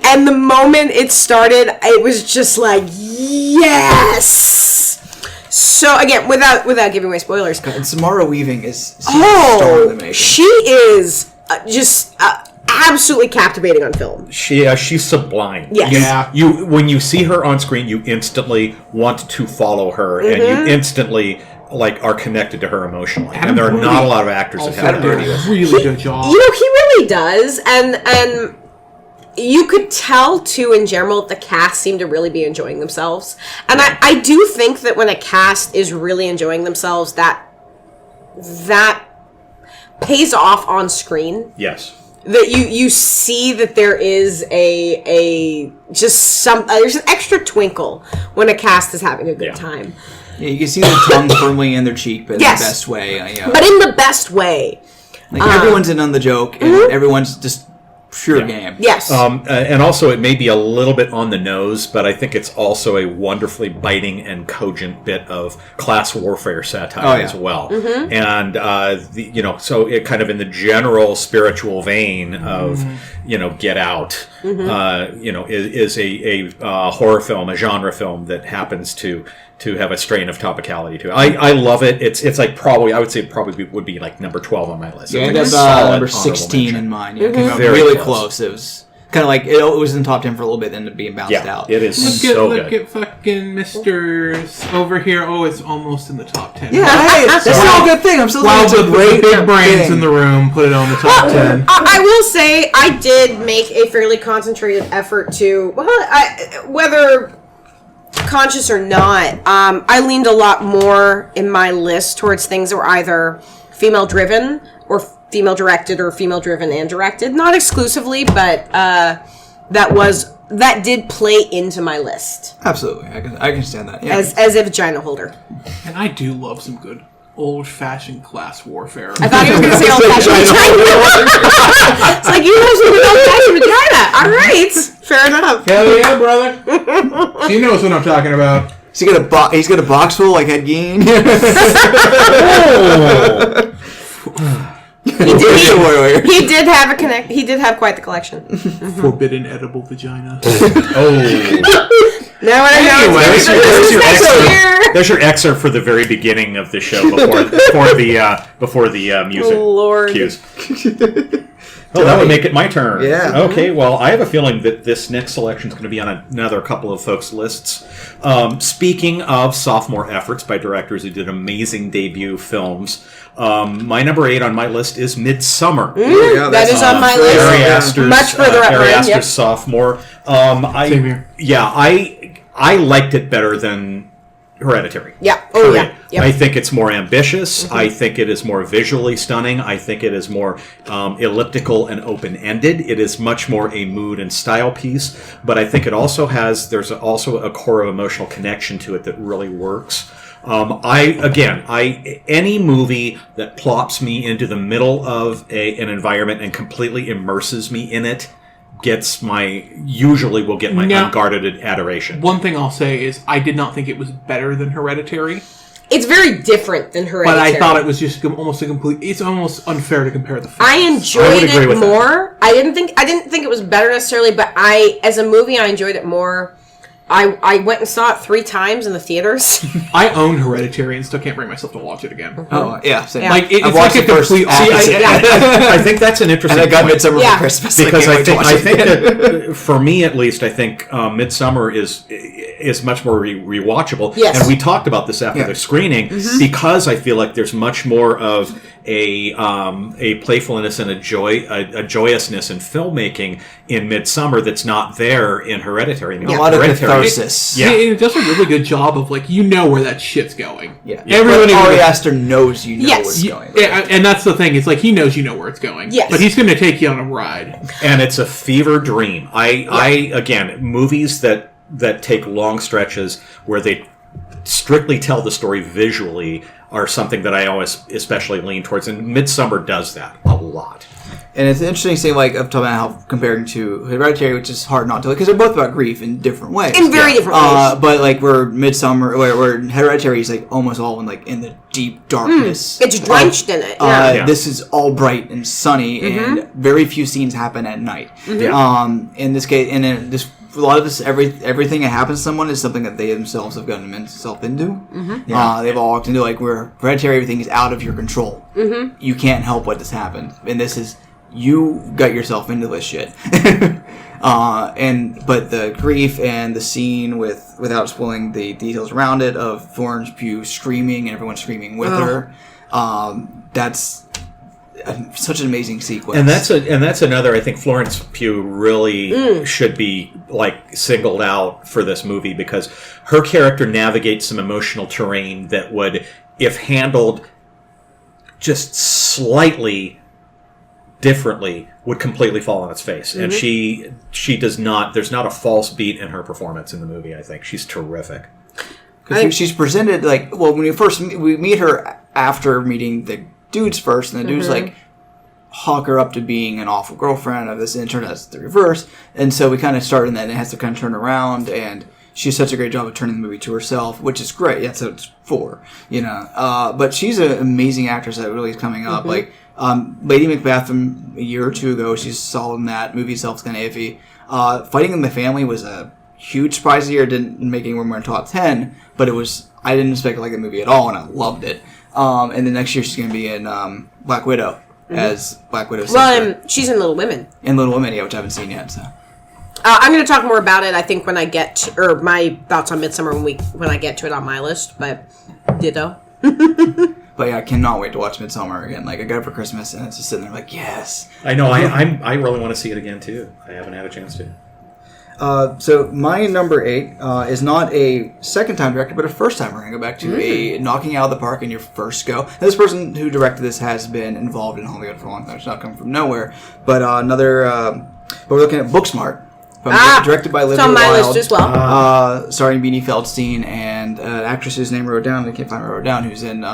And the moment it started, it was just like yes. So again, without giving away spoilers, and Samara Weaving is oh, in the making. She is just absolutely captivating on film. She's sublime. Yes. When you see her on screen, you instantly want to follow her, and you instantly are connected to her emotionally. And there are not a lot of actors that have done a really good job. He really does, and you could tell too in general that the cast seemed to really be enjoying themselves. And I do think that when a cast is really enjoying themselves, that pays off on screen. Yes. That you see that there is there's an extra twinkle when a cast is having a good time. Yeah, you can see their tongue firmly in their cheek, but in the best way. But in the best way. Like everyone's in on the joke, and everyone's just pure game. Yes. And also, it may be a little bit on the nose, but I think it's also a wonderfully biting and cogent bit of class warfare satire as well. Mm-hmm. And, so it kind of in the general spiritual vein of, Get Out, is a horror film, a genre film that happens to have a strain of topicality to it. I love it. It's like I would say probably would be like number 12 on my list. Yeah, that's number 16 in mine. Yeah, very really close. It was kind of like it was in the top 10 for a little bit, then being bounced out. It is Let's so get good. fucking Misters over here. Oh, it's almost in the top 10. Yeah, hey, that's still a good thing. I'm still Wow, doing the great big brains thing. in the room put it on the top 10. I will say I did make a fairly concentrated effort to, whether conscious or not, I leaned a lot more in my list towards things that were either female driven or female directed or female driven and directed. Not exclusively, but that did play into my list Absolutely, I can understand that. Yeah. as a vagina holder. And I do love some good old-fashioned class warfare. I thought he was going to say old-fashioned vagina. It's like, you know some old-fashioned vagina. All right. Fair enough. Hell yeah, brother. He knows what I'm talking about. He's got a box full like Ed Gein. He did have He did have quite the collection. Forbidden edible vagina. Now I know. There's your excerpt for the very beginning of the show before the music Lord. cues. Oh, that would make it my turn. Yeah. Okay, well, I have a feeling that this next selection is going to be on another couple of folks' lists. Speaking of sophomore efforts by directors who did amazing debut films, my number 8 on my list is Midsummer. That is on my list. Ari Aster's, Much further up Ari mine, Aster's yep. sophomore. Same here. Yeah, I liked it better than Hereditary. Yeah. Oh, yeah. Yep. I think it's more ambitious. I think it is more visually stunning. I think it is more elliptical and open-ended. It is much more a mood and style piece. But I think it also there's also a core of emotional connection to it that really works. Any movie that plops me into the middle of an environment and completely immerses me in it usually will get my Now, unguarded adoration. One thing I'll say is I did not think it was better than Hereditary, It's very different than Hereditary. but I thought it was just almost a complete. It's almost unfair to compare the films. I I enjoyed would agree it with that. more. I didn't think it was better necessarily, but as a movie, I enjoyed it more. I went and saw it 3 times in the theaters. I own Hereditary and still can't bring myself to watch it again. Oh yeah, same. Yeah. Like it's I've like watched a the first complete half. opposite. I think that's an interesting And I got point. Midsummer Yeah. for Christmas Because I can't wait to think watch it again. that for me at least, I think Midsummer is much more rewatchable. Yes. And we talked about this after Yeah. the screening because I feel like there's much more of a playfulness and a joyousness in filmmaking in Midsummer that's not there in Hereditary. I mean, A lot of Hereditary- catharsis. Yeah. It does a really good job of like where that shit's going. Yeah. Everybody But Ari would- Aster knows you know Yes. where it's going. Yeah, and that's the thing. It's like he knows you know where it's going. Yes. But he's going to take you on a ride. And it's a fever dream. Again, movies that take long stretches where they strictly tell the story visually are something that I always especially lean towards. And Midsummer does that a lot. And it's interesting seeing, like, I'm talking about how comparing to Hereditary, which is hard not to, because they're both about grief in different ways. In very different ways. But, like, where Midsummer, where Hereditary is, like, almost all in the deep darkness. It's drenched in it. Yeah. Yeah. This is all bright and sunny, and very few scenes happen at night. In this case, and in this, a lot of this, everything that happens to someone is something that they themselves have gotten themselves into. They've all walked into, like, where Hereditary, everything is out of your control. You can't help what has happened, and this is, you got yourself into this shit. But the grief and the scene without spoiling the details around it of Florence Pugh screaming and everyone screaming with her, that's such an amazing sequence. And that's another. I think Florence Pugh really should be like singled out for this movie because her character navigates some emotional terrain that would, if handled just slightly differently, would completely fall on its face. And she does not. There's not a false beat in her performance in the movie. I think she's terrific. Because she's presented when we meet her after meeting the dudes first, and the dudes like hawk her up to being an awful girlfriend of this, and it turned out it's the reverse. And so we kind of start in that, and it has to kind of turn around, and she does such a great job of turning the movie to herself, which is great. That's what it's for, But she's an amazing actress that really is coming up. Like Lady Macbeth from a year or two ago, she's solid in that. Movie itself's kind of iffy. Fighting in the Family was a huge surprise here. It didn't make anywhere more in top 10, but I didn't expect to like the movie at all, and I loved it. And then next year she's going to be in Black Widow as Black Widow's sister. Well, she's in Little Women. In Little Women, which I haven't seen yet. So I'm going to talk more about it, I think, when I get to, or my thoughts on Midsommar when I get to it on my list, but ditto. But yeah, I cannot wait to watch Midsommar again. Like, I got it for Christmas, and it's just sitting there like, yes. I know. I really want to see it again too. I haven't had a chance to. So my number 8 is not a second-time director, but a first-time. We're going to go back to a knocking out of the park in your first go. And this person who directed this has been involved in Hollywood for a long time. It's not coming from nowhere. But but we're looking at Booksmart. Directed by Olivia It's on my Wilde, list as well. starring Beanie Feldstein and an actress whose name I wrote down. I can't find her wrote down. Who's in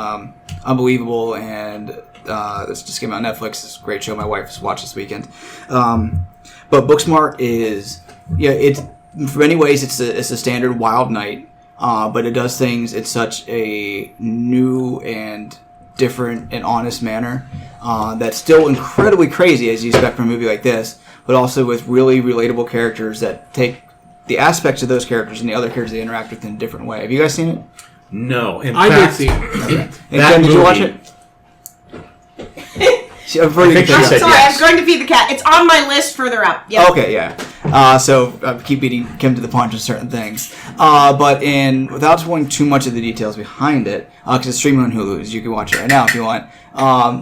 Unbelievable, and this just came out on Netflix. It's a great show. My wife just watched this weekend. But Booksmart is it's in many ways it's a standard Wilde night, but it does things in such a new and different and honest manner that's still incredibly crazy as you expect from a movie like this, but also with really relatable characters that take the aspects of those characters and the other characters they interact with in a different way. Have you guys seen it? No, in I did fact, see it. And Ken, did you watch it? I've already think she said said Sorry, yes. I was going to feed the cat. It's on my list further up. Yep. Okay, yeah. So I keep beating Kim to the punch on certain things. But without spoiling too much of the details behind it, because it's streaming on Hulu, so you can watch it right now if you want.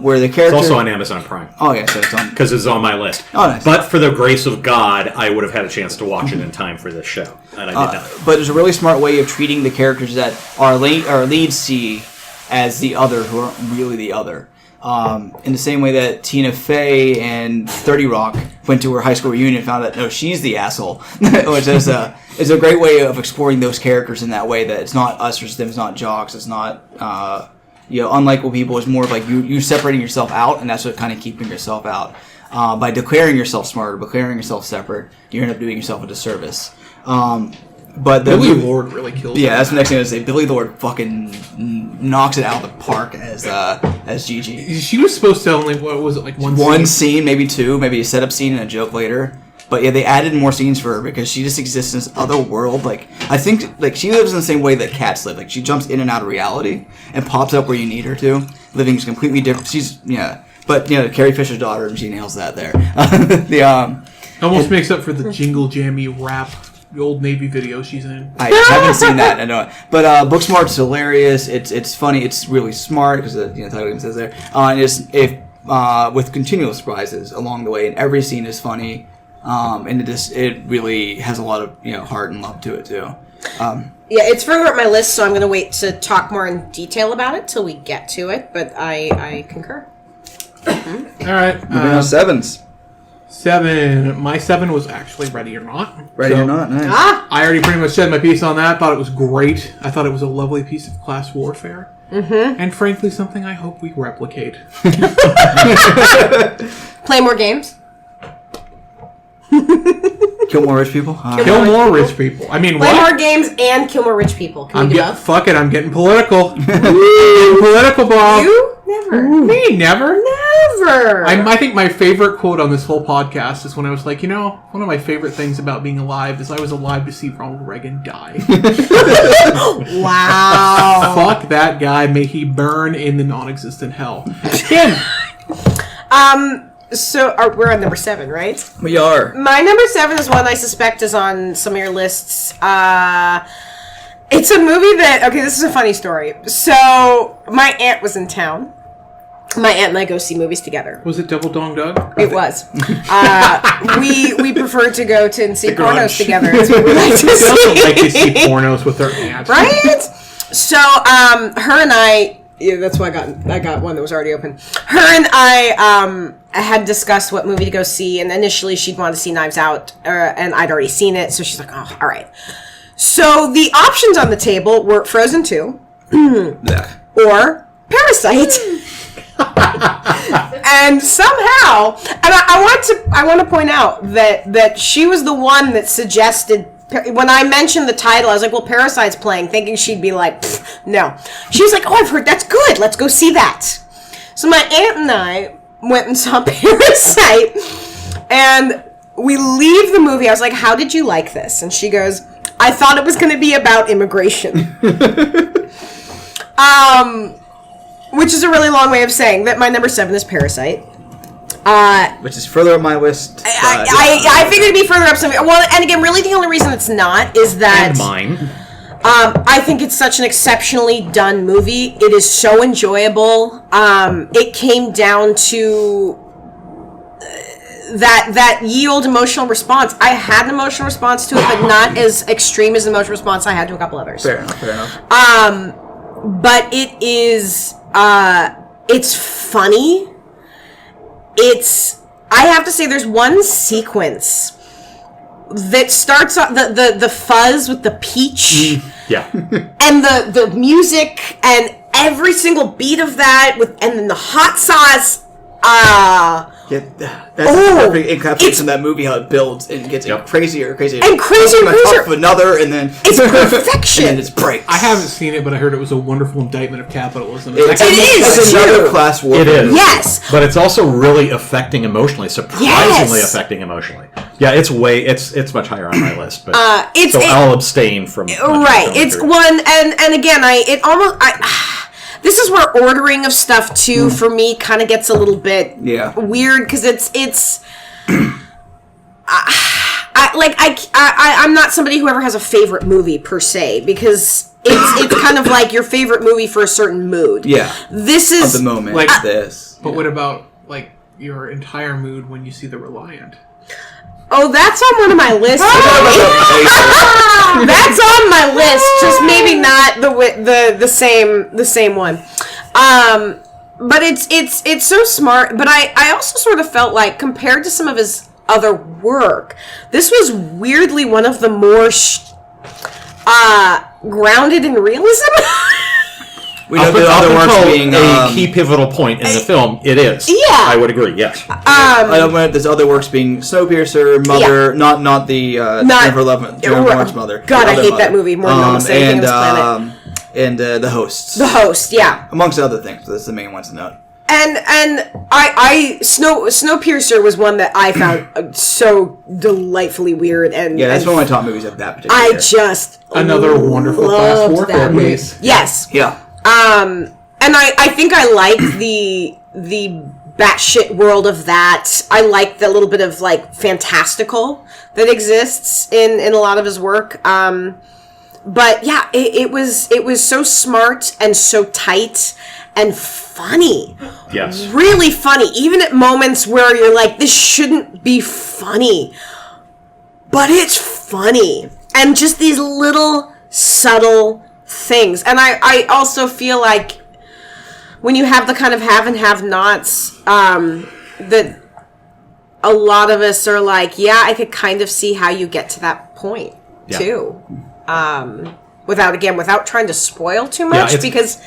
Where the character... It's also on Amazon Prime. Oh, yeah, so it's on... Because it's on my list. Oh, nice. But for the grace of God, I would have had a chance to watch it in time for this show, and I did not. But there's a really smart way of treating the characters that our leads see as the other, who aren't really the other. In the same way that Tina Fey and 30 Rock went to her high school reunion and found out, no, she's the asshole. Which is a great way of exploring those characters in that way, that it's not us versus them, it's not jocks, it's not, unlikable people. It's more of like you separating yourself out, and that's what kind of keeping yourself out. By declaring yourself smarter, declaring yourself separate, you end up doing yourself a disservice. But Billy Lord really kills it. Yeah, that's the next thing I was going to say. Billy Lord fucking knocks it out of the park as Gigi. She was supposed to only, what was it, like One scene, maybe two, maybe a setup scene and a joke later. But yeah, they added more scenes for her because she just exists in this other world. Like, I think, like, she lives in the same way that cats live. Like, she jumps in and out of reality and pops up where you need her to. Living is completely different. She's, yeah. But, Carrie Fisher's daughter, and she nails that there. Almost makes up for the Jingle Jammy rap, the Old Navy video she's in. I haven't seen that. I know it. But Booksmart's hilarious. It's funny. It's really smart because the title even says there. And it's with continual surprises along the way, and every scene is funny. And it really has a lot of heart and love to it too. Yeah, it's further up my list, so I'm going to wait to talk more in detail about it till we get to it. But I concur. All right. Moving on, sevens. 7. My 7 was actually Ready or Not. Ready So, or Not? Nice. I already pretty much said my piece on that. Thought it was great. I thought it was a lovely piece of class warfare. Mm-hmm. And frankly, something I hope we replicate. Play more games. Kill more rich people. Kill more rich people. I mean, Play what? more games and kill more rich people. Can we do both? Fuck it, I'm getting political. Getting political, Bob. You? Never. Me? Never? Never. I think my favorite quote on this whole podcast is when I was like, one of my favorite things about being alive is I was alive to see Ronald Reagan die. Wow. Fuck that guy. May he burn in the non-existent hell. Kim. So we're on number 7, right? We are. My number 7 is one I suspect is on some of your lists. It's a movie that... Okay, this is a funny story. So, my aunt was in town. My aunt and I go see movies together. Was it Double Dong Doug? It was. We prefer to go to and see The pornos Grudge. together. That's what we like to We also see. like to see pornos with our aunt. Right? So, her and I... Yeah, that's why I got one that was already open. Her and I had discussed what movie to go see, and initially she'd want to see Knives Out, and I'd already seen it, so she's like, oh, all right. So the options on the table were Frozen 2 or Parasite. And somehow, and I want to point out that she was the one that suggested. When I mentioned the title, I was like, well, Parasite's playing, thinking she'd be like, no. She was like, oh, I've heard that's good. Let's go see that. So my aunt and I went and saw Parasite, and we leave the movie. I was like, how did you like this? And she goes, I thought it was going to be about immigration. Which is a really long way of saying that my number 7 is Parasite. which is further up my list. I figured it'd be further up some. Well, and again, really the only reason it's not is that And mine. I think it's such an exceptionally done movie. It is so enjoyable. It came down to that ye old emotional response. I had an emotional response to it, but not as extreme as the emotional response I had to a couple others. Fair enough. But it is it's funny. I have to say there's one sequence that starts off the fuzz with the peach Yeah. and the music and every single beat of that and then the hot sauce. Yeah, that's the perfect encapsulation of that movie, how it builds and gets crazier and crazier. And crazier and crazier. On top of another, and then... It's perfection. And then it breaks. I haven't seen it, but I heard it was a wonderful indictment of capitalism. It's another class war. It is. Yes. But it's also really affecting emotionally, surprisingly affecting emotionally. Yeah, it's much higher on my list, but I'll abstain from It's one, and again, this is where ordering of stuff too for me kind of gets a little bit weird because it's I'm not somebody who ever has a favorite movie per se because it's kind of like your favorite movie for a certain mood. Yeah, this is of the moment like this. But what about like your entire mood when you see The Reliant? Oh, that's on one of my lists. That's on my list. Just maybe not the same one. But it's so smart. But I also sort of felt like compared to some of his other work, this was weirdly one of the more grounded in realism. We know the other works being a key pivotal point in the film. It is. Yeah, I would agree. Yes. I know there's other works being Snowpiercer, Mother, not the Jennifer Lawrence Mother. God, I hate that movie more than almost anything on this planet. And The Hosts. The Host, yeah, amongst other things. That's the main ones to note. And Snowpiercer was one that I found so delightfully weird and that's one of my top movies of that particular year. I just another wonderful class war case. Yes. Yeah. And I think I like the batshit world of that. I like the little bit of like fantastical that exists in a lot of his work. But yeah, it was so smart and so tight and funny. Yes. Really funny. Even at moments where you're like, this shouldn't be funny. But it's funny. And just these little subtle things. And I also feel like when you have the kind of have and have nots, that a lot of us are like, yeah, I could kind of see how you get to that point too. Without trying to spoil too much, because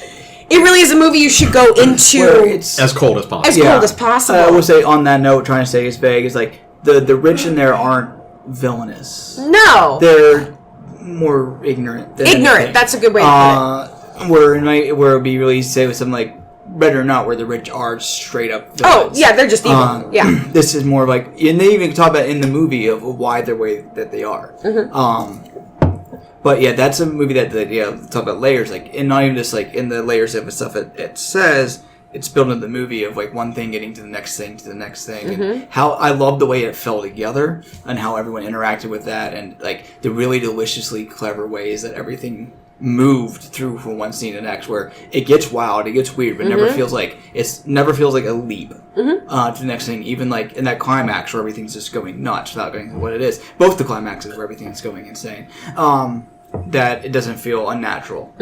it really is a movie you should go into as cold as possible. As cold as possible. I will say on that note, trying to stay as vague, is like the rich in there aren't villainous. No. They're more ignorant. That's a good way to put it. Where it would be really easy to say with something like Red or Not, where the rich are straight up villains. Oh, yeah, they're just evil. This is more like, and they even talk about in the movie of why they're the way that they are. Mm-hmm. But yeah, that's a movie that talk about layers, like, and not even just like in the layers of the stuff it says. It's built into the movie of like one thing getting to the next thing and how I love the way it fell together and how everyone interacted with that and like the really deliciously clever ways that everything moved through from one scene to the next, where it gets wild, it gets weird, but never feels like a leap to the next thing. Even like in that climax where everything's just going nuts without going to what it is. Both the climaxes where everything's going insane. That it doesn't feel unnatural.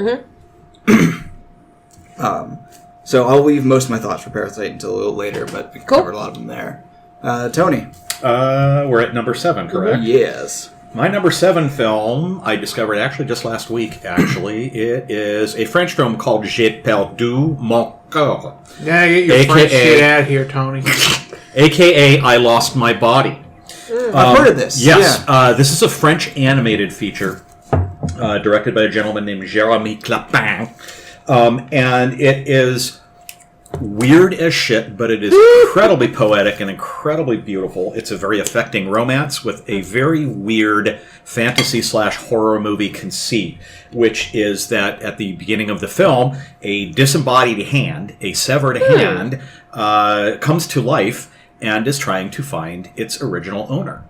So I'll leave most of my thoughts for Parasite until a little later, but we covered a lot of them there. Tony. We're at number 7, correct? Yes. My number 7 film, I discovered actually just last week, It is a French film called J'ai perdu mon cœur. Yeah, get your French shit out here, Tony. AKA I Lost My Body. I've heard of this. Yes. Yeah. This is a French animated feature directed by a gentleman named Jérémy Clapin. And it is weird as shit, but it is incredibly poetic and incredibly beautiful. It's a very affecting romance with a very weird fantasy/horror movie conceit, which is that at the beginning of the film, a disembodied hand, a severed hand, comes to life and is trying to find its original owner.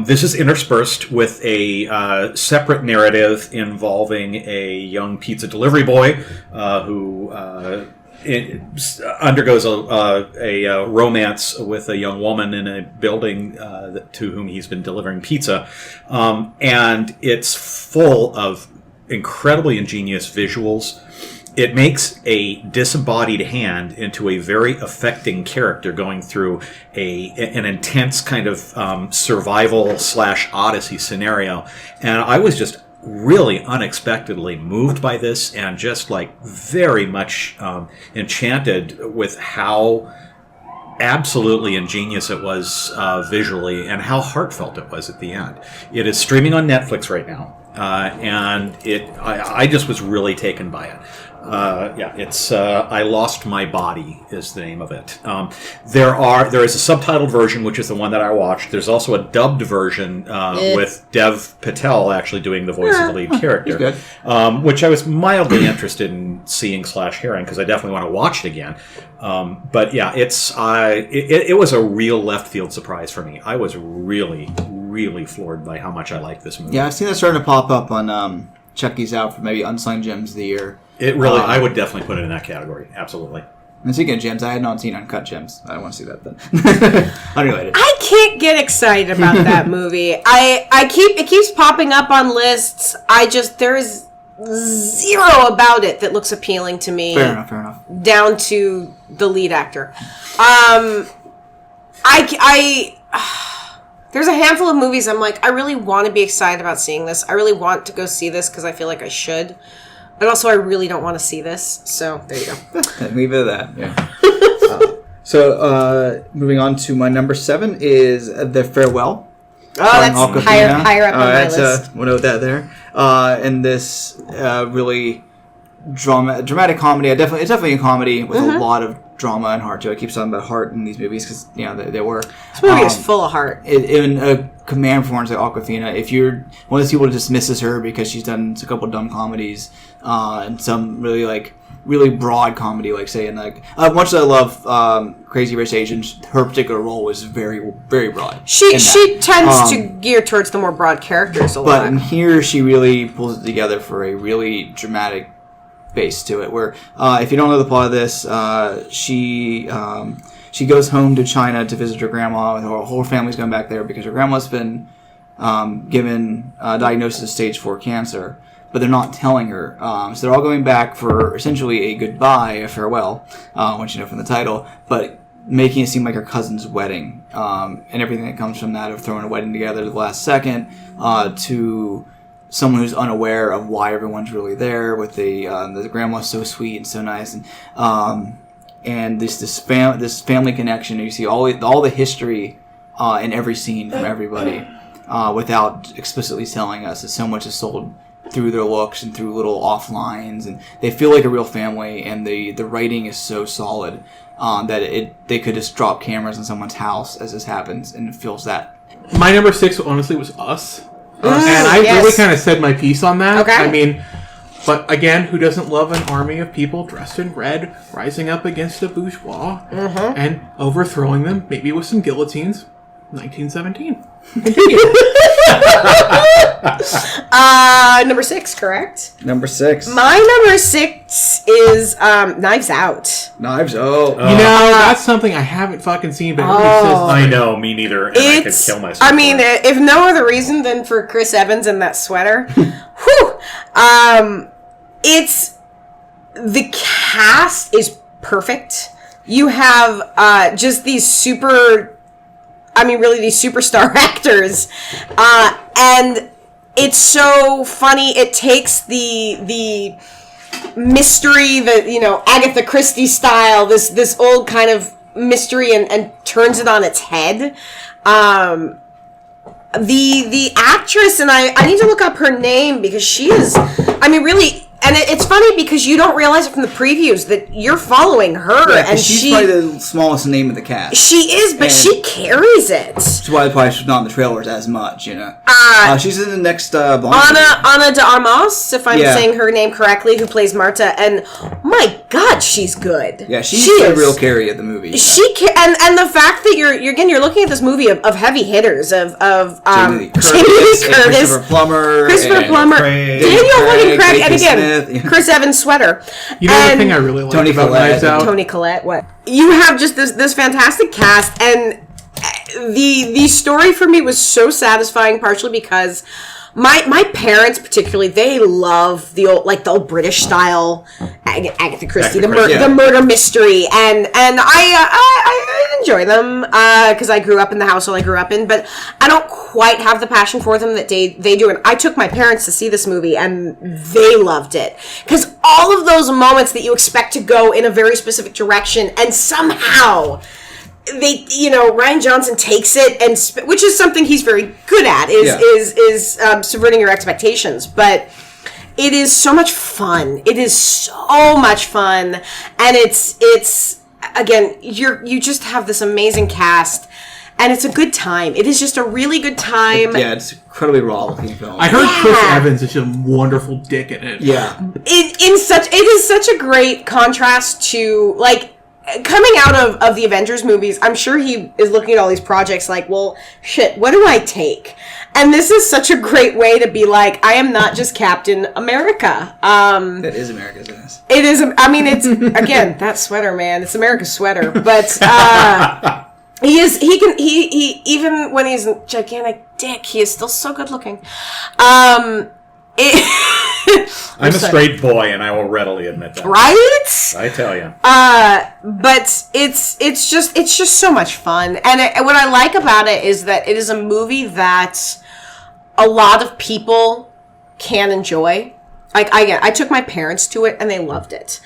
This is interspersed with a separate narrative involving a young pizza delivery boy who undergoes a romance with a young woman in a building to whom he's been delivering pizza. And it's full of incredibly ingenious visuals. It makes a disembodied hand into a very affecting character going through an intense kind of survival/odyssey scenario. And I was just really unexpectedly moved by this and just like very much enchanted with how absolutely ingenious it was visually and how heartfelt it was at the end. It is streaming on Netflix right now. And I just was really taken by it. It's I Lost My Body is the name of it. There is a subtitled version, which is the one that I watched. There's also a dubbed version with Dev Patel actually doing the voice of the lead character, which I was mildly interested in seeing /hearing because I definitely want to watch it again. But yeah, it was a real left field surprise for me. I was really floored by how much I liked this movie. Yeah, I've seen that starting to pop up on Chucky's Out for maybe Unsung Gems of the Year. It really, I would definitely put it in that category. Absolutely. And speaking of gems, I had not seen Uncut Gems. I don't want to see that then. Unrelated. I can't get excited about that movie. It keeps popping up on lists. There is zero about it that looks appealing to me. Fair enough. Down to the lead actor. There's a handful of movies I'm like, I really want to be excited about seeing this. I really want to go see this because I feel like I should. But also, I really don't want to see this. So, there you go. Leave it at that. Yeah. Moving on to my number 7 is The Farewell. Oh, that's higher up on my list. We'll note that there. And this really dramatic comedy. It's definitely a comedy with a lot of drama and heart to it. I keep talking about heart in these movies because they were. This movie is full of heart. In a command performance like Awkwafina, if you're one of those people who dismisses her because she's done a couple dumb comedies and some really broad comedy, like say in much as I love Crazy Rich Asians, her particular role was very, very broad. She tends to gear towards the more broad characters a lot. But in here, she really pulls it together for a really dramatic base to it. Where if you don't know the plot of this, she goes home to China to visit her grandma. Her whole family's gone back there because her grandma's been given a diagnosis of stage 4 cancer. But they're not telling her. So they're all going back for essentially a goodbye, a farewell, once you know from the title, but making it seem like her cousin's wedding. And everything that comes from that of throwing a wedding together at the last second to someone who's unaware of why everyone's really there with the grandma's so sweet and so nice. And this family connection. You see all the history in every scene from everybody without explicitly telling us that so much is sold through their looks and through little off lines, and they feel like a real family, and the writing is so solid that they could just drop cameras in someone's house as this happens, and it feels that. My number 6 honestly was Us. And I really kind of said my piece on that. Okay. I mean, but again, who doesn't love an army of people dressed in red rising up against the bourgeois and overthrowing them, maybe with some guillotines? 1917. Continue. Number 6, correct? Number 6. My number 6 is Knives Out. Knives Out. You know, that's something I haven't fucking seen, but everybody says I know, me neither, and I could kill myself. I mean, if no other reason than for Chris Evans in that sweater. Whew. The cast is perfect. You have just these these superstar actors. And it's so funny. It takes the mystery, Agatha Christie style, this old kind of mystery and turns it on its head. The actress, and I need to look up her name because she is, really And it's funny because you don't realize it from the previews that you're following her, Yeah, 'cause and she's probably the smallest name of the cast. she is, but And- she carries it. That's why probably she's not in the trailers as much, you know. She's in the next Bond movie. Ana de Armas, if I'm Yeah. saying her name correctly, who plays Marta, and my God, she's good. Yeah, she's She the is. real carry of the movie. And the fact that you're looking at this movie of heavy hitters of Jamie Lee Jamie Lee Curtis, Christopher Plummer, Christopher and Plummer, Craig. Daniel fucking Craig, and Casey again Smith. Chris Evans' sweater. You know the And thing I really like Toni about Collette. Knives Out? Toni Collette. What you have just this fantastic cast, and the story for me was so satisfying, partially because my parents particularly, they love the old British style Agatha Christie, Agatha Christie, yeah. the murder mystery, and I enjoy them because I grew up in the household I grew up in, but I don't quite have the passion for them that they do. And I took my parents to see this movie, and they loved it because all of those moments that you expect to go in a very specific direction, and somehow they, Rian Johnson takes it, and which is something he's very good at, is subverting your expectations. But it is so much fun. It is so much fun, and it's again, you just have this amazing cast, and it's a good time. It is just a really good time. Yeah, it's incredibly raw looking film. I heard Chris Evans is a wonderful dick in it. Yeah. It is such a great contrast to, like, coming out of the Avengers movies. I'm sure he is looking at all these projects like, well, shit, what do I take? And this is such a great way to be like, I am not just Captain America. That is America's ass. It is, I mean, it's, again, that sweater, man, it's America's sweater, but, he even when he's a gigantic dick, he is still so good looking. I'm a straight boy, and I will readily admit that. Right? I tell you. But it's just so much fun, and what I like about it is that it is a movie that a lot of people can enjoy. Like I took my parents to it, and they loved it.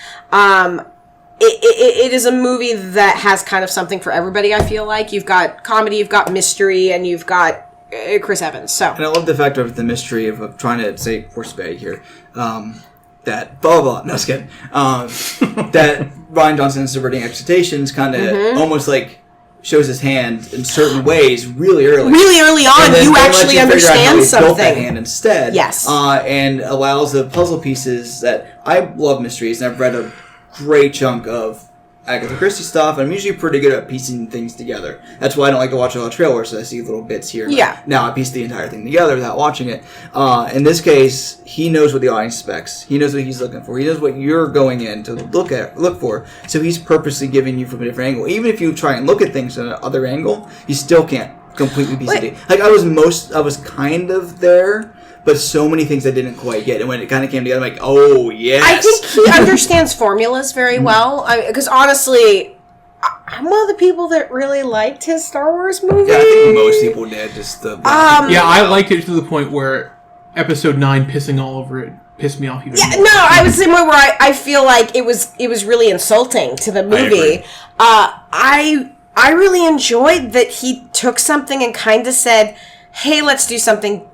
It is a movie that has kind of something for everybody. I feel like you've got comedy, you've got mystery, and you've got Chris Evans. So, And I love the fact of the mystery of trying to say horse bag here. That blah blah. No, just kidding. That Rian Johnson subverting expectations kind of almost like shows his hand in certain ways really early. really early on, And then you they let actually figure out how understand he built that something. hand instead. Yes. And allows the puzzle pieces that I love mysteries, and I've read a great chunk of Agatha Christie stuff, and I'm usually pretty good at piecing things together. That's why I don't like to watch a lot of trailers, so I see little bits here. Yeah. Now I piece the entire thing together without watching it. In this case, he knows what the audience expects. He knows what he's looking for. He knows what you're going in to look for. So he's purposely giving you from a different angle. Even if you try and look at things from another angle, you still can't completely piece it. Like I was kind of there, but so many things I didn't quite get, and when it kind of came together, I'm like, oh yes. I think he understands formulas very well. Because honestly, I'm one of the people that really liked his Star Wars movie. Yeah, I think most people did. Just the Yeah, I liked it to the point where Episode 9 pissing all over it pissed me off even more. No, I was the same way where I feel like it was really insulting to the movie. I really enjoyed that he took something and kind of said, hey, let's do something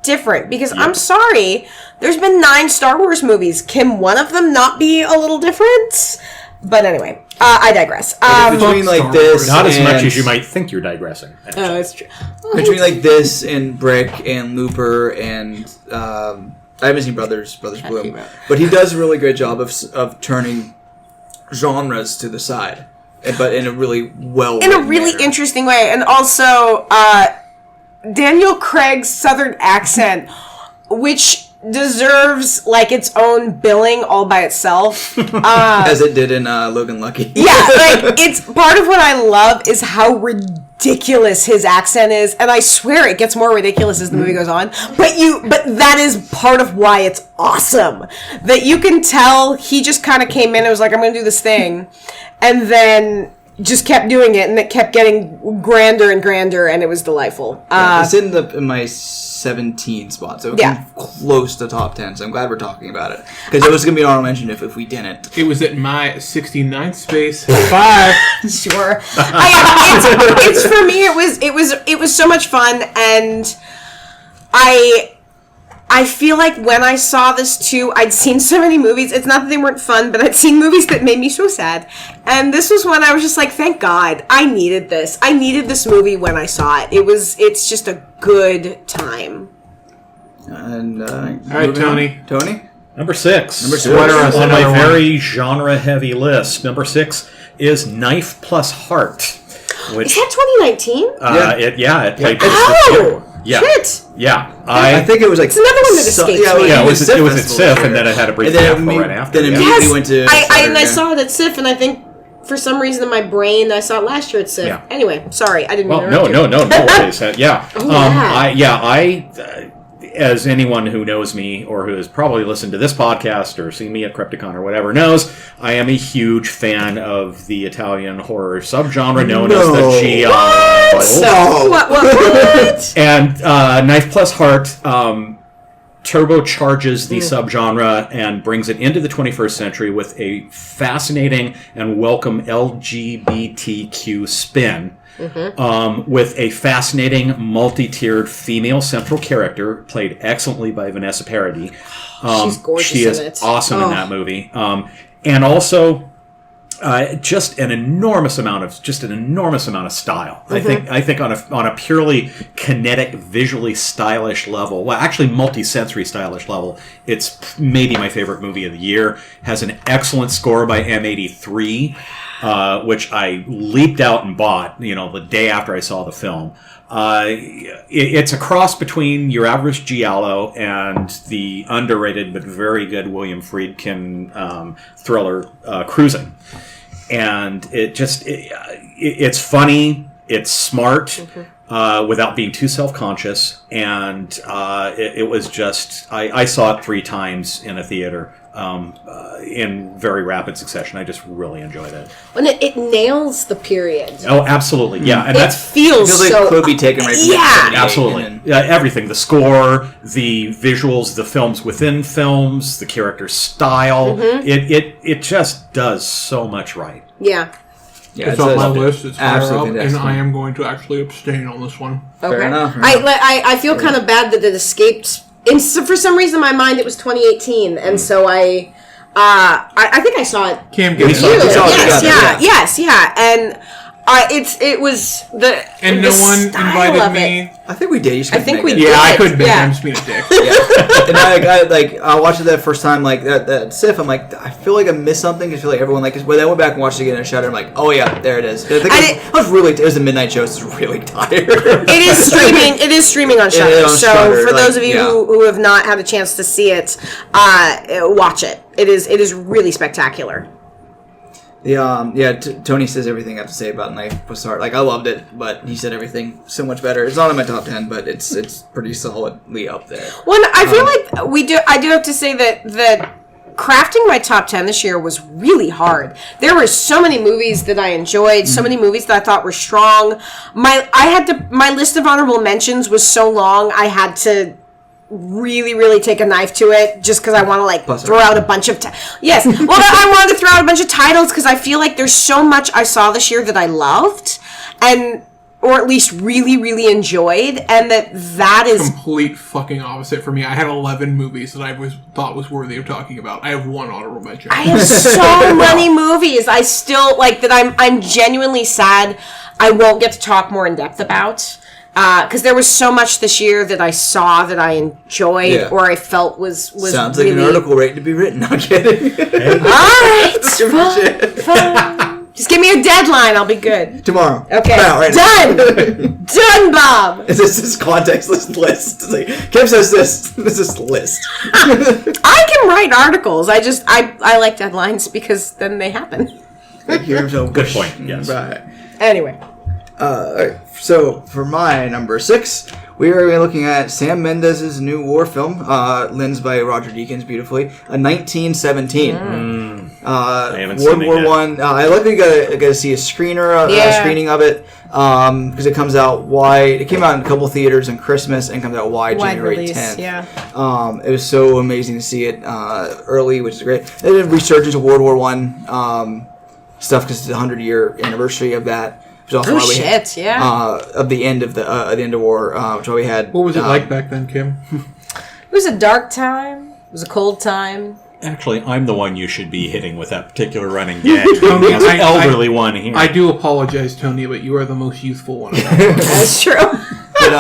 different. Because I'm sorry, there's been 9 Star Wars movies. Can one of them not be a little different? But anyway, I digress. between like Star this, Wars. Not as much and- as you might think you're digressing. Oh, it's true. between like this and Brick and Looper and I haven't seen Brothers Bloom, but he does a really great job of turning genres to the side, but in a really In a really interesting way. And also, Daniel Craig's Southern accent, which deserves like its own billing all by itself. as it did in Logan Lucky. Yeah, like it's part of what I love is how ridiculous his accent is, and I swear it gets more ridiculous as the movie goes on. But that is part of why it's awesome. That you can tell he just kind of came in and was like, I'm going to do this thing, and then just kept doing it, and it kept getting grander and grander, and it was delightful. It's in my 17 spot, so it Yeah. came close to top 10. So I'm glad we're talking about it because it was going to be an honorable mention if we didn't. It was at my 69th space. 5. Sure. It's for me. It was so much fun, and I I feel like when I saw this too, I'd seen so many movies. It's not that they weren't fun, but I'd seen movies that made me so sad. And this was one I was just like, thank God, I needed this. I needed this movie when I saw it. It's just a good time. And all right, Tony. Tony? Number 6. Number 6. What are us? On my Another one. very genre-heavy list. Number 6 is Knife Plus Heart. Which, Is that 2019? it played. Oh! Yeah. Shit! Yeah. I think it was like... It's another one that escaped me. Yeah, it was at Festival SIF, this and then year. it had a brief And then gap right after. Then yeah. immediately Yes! went to... I saw it at SIF, and I think for some reason in my brain I saw it last year at SIF. Yeah. Anyway, sorry, I didn't Well, interrupt you. no worries. Yeah. Oh, yeah. I as anyone who knows me or who has probably listened to this podcast or seen me at Crypticon or whatever knows, I am a huge fan of the Italian horror subgenre known as the giallo. So, what? And Knife Plus Heart turbocharges the subgenre and brings it into the 21st century with a fascinating and welcome LGBTQ spin. With a fascinating, multi-tiered female central character played excellently by Vanessa Paradis. She's gorgeous She is in it. awesome in that movie. And also, just an enormous amount of style. I think on a purely kinetic, visually stylish level, well, actually multi-sensory stylish level, it's maybe my favorite movie of the year. Has an excellent score by M83. Which I leaped out and bought, the day after I saw the film. It's a cross between your average giallo and the underrated but very good William Friedkin thriller Cruising. And it's funny, it's smart, without being too self-conscious, and it was just... I saw it 3 times in a theater. In very rapid succession. I just really enjoyed it. When it nails the period. Oh, absolutely. Yeah. And It feels It feels so... like could be taken right from Yeah. 78 absolutely. and Yeah, everything. The score, the visuals, the films within films, the character style. It just does so much right. Yeah. Yeah, It's on my list. It's higher up, absolutely and fantastic. I am going to actually abstain on this one. Okay. Fair enough. I feel kind of bad that it escaped. For some reason, in my mind, it was 2018, and so I think I saw it. Cam, We give saw me it together. Yes, and it was the And the no one style invited of me. it. I think we did. You just I think couldn't we make it. Yeah, I did. couldn't make Yeah. it. I'm just being a dick. And I watched it that first time, like that SIF. I'm like, I feel like I missed something. I feel like everyone when I went back and watched it again in Shudder, I'm like, oh yeah, there it is. I think it was a midnight show, so I was really tired. It is streaming. It is streaming on Shudder. is on So Shudder, for those of you yeah. who have not had a chance to see it, watch it. It is really spectacular. Tony says everything I have to say about Knife Plus Heart. Like, I loved it, but he said everything so much better. It's not in my top 10, but it's pretty solidly up there. Well, I feel like I do have to say that crafting my top 10 this year was really hard. There were so many movies that I enjoyed, so many movies that I thought were strong. My list of honorable mentions was so long, I had to really take a knife to it just because I want to throw out a bunch of yes. Well, I wanted to throw out a bunch of titles because I feel like there's so much I saw this year that I loved or at least really enjoyed, and that is Complete fucking opposite for me. I had 11 movies that I thought was worthy of talking about. I have one honorable mention. I have so many movies I still like that I'm genuinely sad I won't get to talk more in depth about. Because there was so much this year that I saw that I enjoyed or I felt was Sounds really... like an article waiting to be written. I'm kidding. Alright, fine. Just give me a deadline, I'll be good. Tomorrow. Okay, Now, right done! now. Done, Bob! This is contextless list. It's like, Kim says this. This is list. I can write articles, I like deadlines because then they happen. Good point. Yes. Right. Anyway. Alright, so for my number 6, we are looking at Sam Mendes' new war film, lensed by Roger Deakins beautifully, 1917. I haven't World seen it War yet. One. I luckily got to see a screening of it because it comes out wide. It came out in a couple theaters on Christmas and comes out wide January release, 10th. yeah. It was so amazing to see it early, which is great. They did a resurgence of World War One stuff because it's the 100-year anniversary of that. Which is also why we had, of the end of war, which is why we had. What was it like back then, Kim? It was a dark time. It was a cold time. Actually, I'm the one you should be hitting with that particular running gag. Tony, I'm the elderly one here. I do apologize, Tony, but you are the most youthful one. That's true. But,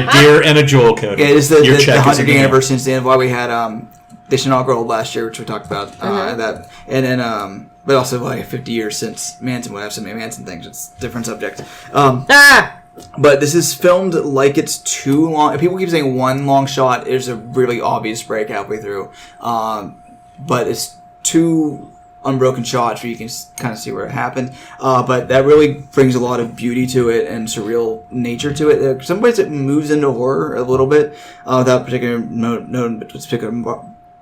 You're a deer and a jewel coat. yeah, it is the Your check is 100th in the mail. anniversary since then. Why we had this inaugural last year, which we talked about that, and then but also like 50 years since Manson. We'll have some Manson things. It's a different subject. But this is filmed like it's too long. People keep saying one long shot. There's a really obvious break halfway through. But it's two unbroken shots where you can kind of see where it happened. But that really brings a lot of beauty to it and surreal nature to it. Some ways it moves into horror a little bit without particular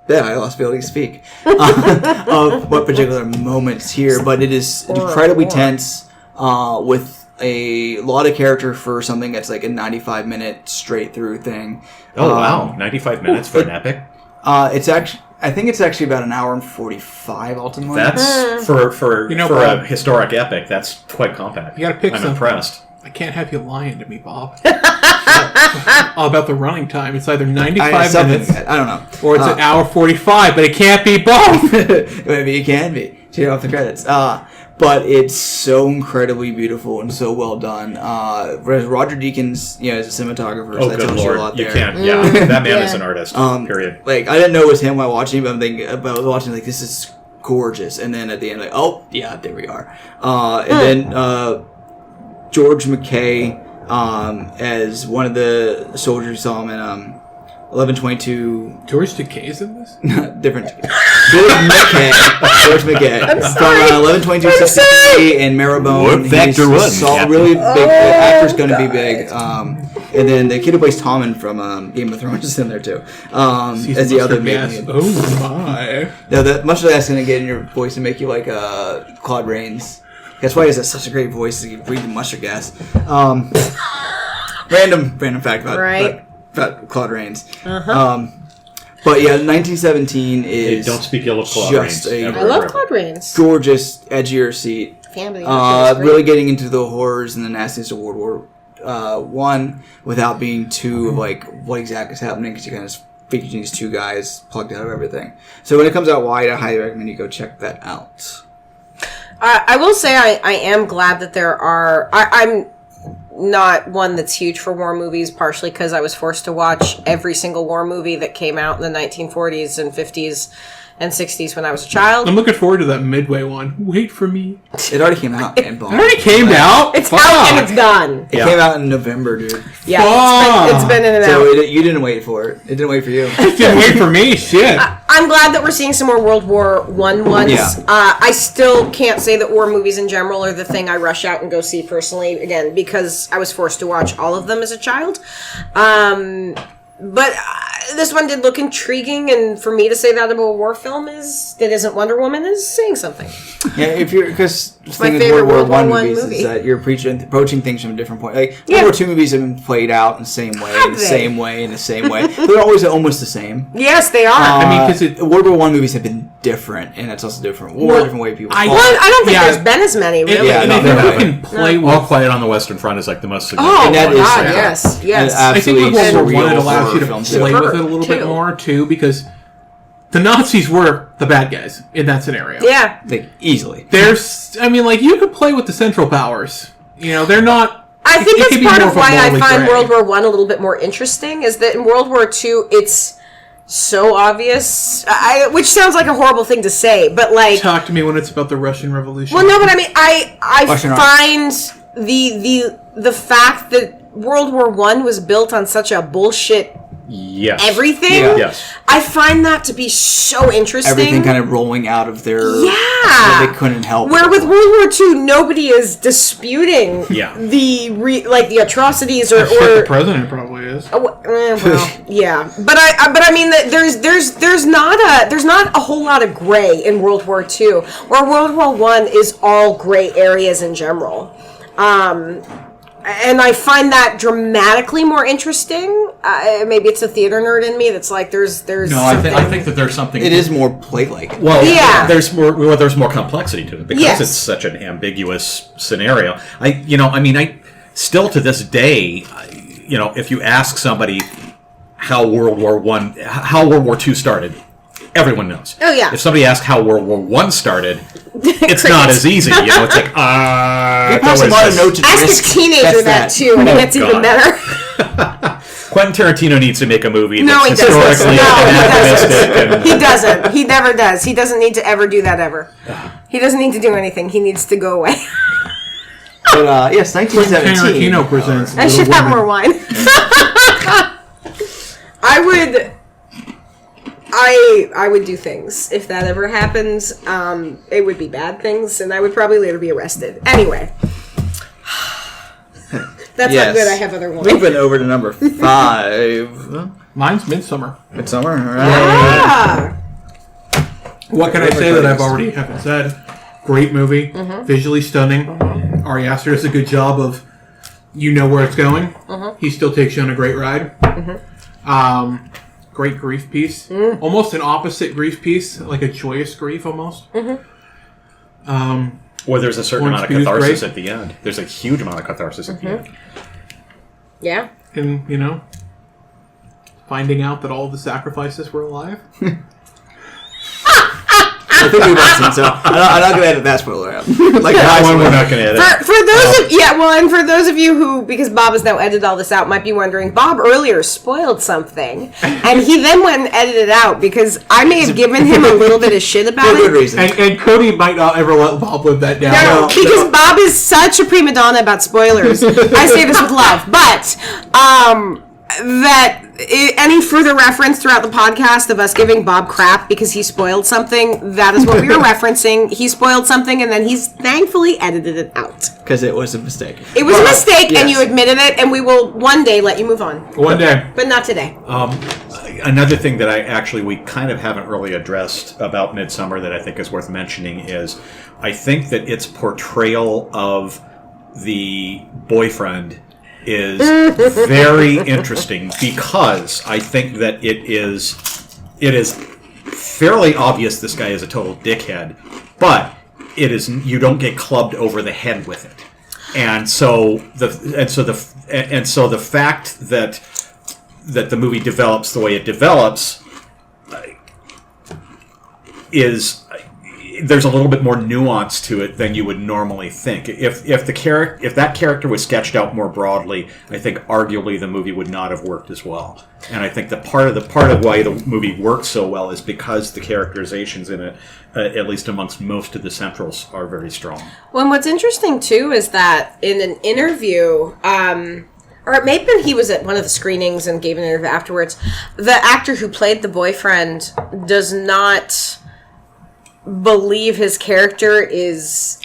I lost ability to speak of what particular moments here. But it is incredibly tense with a lot of character for something that's like a 95-minute straight through thing. Oh, wow. 95 minutes for an epic? It's actually, I think it's actually about an hour and 45 ultimately. That's, for Bob, a historic epic, that's quite compact. You gotta pick I'm something. impressed. I can't have you lying to me, Bob. All about the running time. It's either 95 minutes I don't know. or it's an hour 45, but it can't be both. Maybe it can be. Take off the credits. But it's so incredibly beautiful and so well done. Whereas Roger Deakins, as a cinematographer, so Oh, that good tells you a lord. lot You there. can't. Yeah, that man is an artist, period. Like, I didn't know it was him while watching, but I was watching, like, this is gorgeous. And then at the end, like, oh, yeah, there we are. And then George McKay as one of the soldiers you saw him in 11/22. George Takei's in this? Different. George McKay. From 11/22/63 and Marrowbone. Warp Factor He's 1. Saw Yeah. really big. The actor's going to be big. And then the kid who plays Tommen from Game of Thrones is in there too. He's As the other mustard gas. main. Oh my. No, that much of that's going to get in your voice and make you like Claude Rains. That's why he has such a great voice. He breathes mustard gas. Random fact about Claude Rains. But yeah, 1917 Hey, is don't speak ill of Claude just Rains. a- Ever, I love ever. Claude Rains. gorgeous, edgier seat. Family. Really getting into the horrors and the nastiness of World War One without being too like what exactly is happening, because you kind of featuring these two guys plugged out of everything. So when it comes out wide, I highly recommend you go check that out. I will say I am glad that there are. I'm not one that's huge for war movies, partially because I was forced to watch every single war movie that came out in the 1940s and 50s and 60s when I was a child. I'm looking forward to that Midway one. Wait for me. It already came out. And It already came out? It's Fuck. out and it's done. It came out in November, dude. Yeah, it's been in and So out. you didn't wait for it. It didn't wait for you. Didn't wait for me. Shit. I'm glad that we're seeing some more World War One ones. Yeah. I still can't say that war movies in general are the thing I rush out and go see personally, again, because I was forced to watch all of them as a child. But this one did look intriguing, and for me to say that about a war film that isn't Wonder Woman is saying something. Yeah, if you're because the my thing with favorite World War World War One I movies movie. is that you're approaching things from a different point. Like Yeah. World War Two movies have been played out in the same way, Have in the they? same way, in the same way. They're always almost the same. Yes, they are. I mean, 'cause it- World War One movies have been different, and it's also different war, Well, different way people. I- talk. Well, I don't think Yeah. there's been as many, really. Yeah, and no, I think no, you can play All with. Quiet on the Western Front is like the most significant. Oh, And that my is God, like- yes, yes. and I think absolutely with World War One, it surreal allows you horror to films, play too. with it a little bit Too. more too, because the Nazis were the bad guys in that scenario. Yeah. Like, easily. There's, I mean, like you could play with the Central Powers. You know, they're not. I think it that's could be part more of a why I morally find gray. World War One a little bit more interesting. Is that in World War Two, it's so obvious, which sounds like a horrible thing to say, but like, Talk to me when it's about the Russian Revolution. well, no, but I mean, I Russian art. find the fact that World War One was built on such a bullshit Yes. everything. Yeah. Yes. I find that to be so interesting. Everything kind of rolling out of their. Yeah. That they couldn't help. Where with World War II, nobody is disputing Yeah. the atrocities or Shit, the president probably is. well, yeah, but I mean that there's not a whole lot of gray in World War II, where World War I is all gray areas in general. And I find that dramatically more interesting. Maybe it's a theater nerd in me that's like there's No, I something. think that there's something. It is more play-like. Well, Yeah. there's more complexity to it because Yes. it's such an ambiguous scenario. I still to this day, if you ask somebody how World War II started, everyone knows. Oh, yeah. If somebody asks how World War I started, it's not as easy. You know, it's like You pass a lot of notes to Ask risk. a teenager that too, and it gets even God. better. Quentin Tarantino needs to make a movie No, he that's doesn't. historically No, he anachronistic. doesn't. And, He doesn't. He never does. He doesn't need to ever do that ever. He doesn't need to do anything. He needs to go away. But yes, 1917. Tarantino presents. I should Little have Women. more wine. I would do things if that ever happens. It would be bad things, and I would probably later be arrested. Anyway, that's Yes. not good. I have other wine. Moving over to number 5. Mine's Midsummer. Midsummer, all right. Ah, What can I say that I've already haven't said? Great movie, visually stunning. Ari Aster does a good job of, you know where it's going. He still takes you on a great ride. Great grief piece, almost an opposite grief piece, like a joyous grief almost. Well, there's a certain Florence amount of Pugh's catharsis great. at the end. There's a huge amount of catharsis at the end. yeah. And finding out that all of the sacrifices were alive. I think we've seen, so I'm not going to edit that spoiler out. Like That one we're spoiler. not going to edit. For those of and for those of you who, because Bob has now edited all this out, might be wondering, Bob earlier spoiled something, and he then went and edited it out because I may have given him a little bit of shit about For it. good reason. And Cody might not ever let Bob live that down. No, because Bob is such a prima donna about spoilers. I say this with love, but any further reference throughout the podcast of us giving Bob crap because he spoiled something, that is what we were referencing. He spoiled something, and then he's thankfully edited it out. Because it was a mistake. It was a mistake, and yes. you admitted it, and we will one day let you move on, One day. but not today. Another thing that we kind of haven't really addressed about Midsummer that I think is worth mentioning is I think that its portrayal of the boyfriend is very interesting because I think that it is fairly obvious this guy is a total dickhead, but you don't get clubbed over the head with it. And so the fact that the movie develops the way it develops is there's a little bit more nuance to it than you would normally think. If that character was sketched out more broadly, I think arguably the movie would not have worked as well. And I think part of why the movie works so well is because the characterizations in it, at least amongst most of the centrals, are very strong. Well, and what's interesting too is that in an interview, or it may have been he was at one of the screenings and gave an interview afterwards, the actor who played the boyfriend does not believe his character is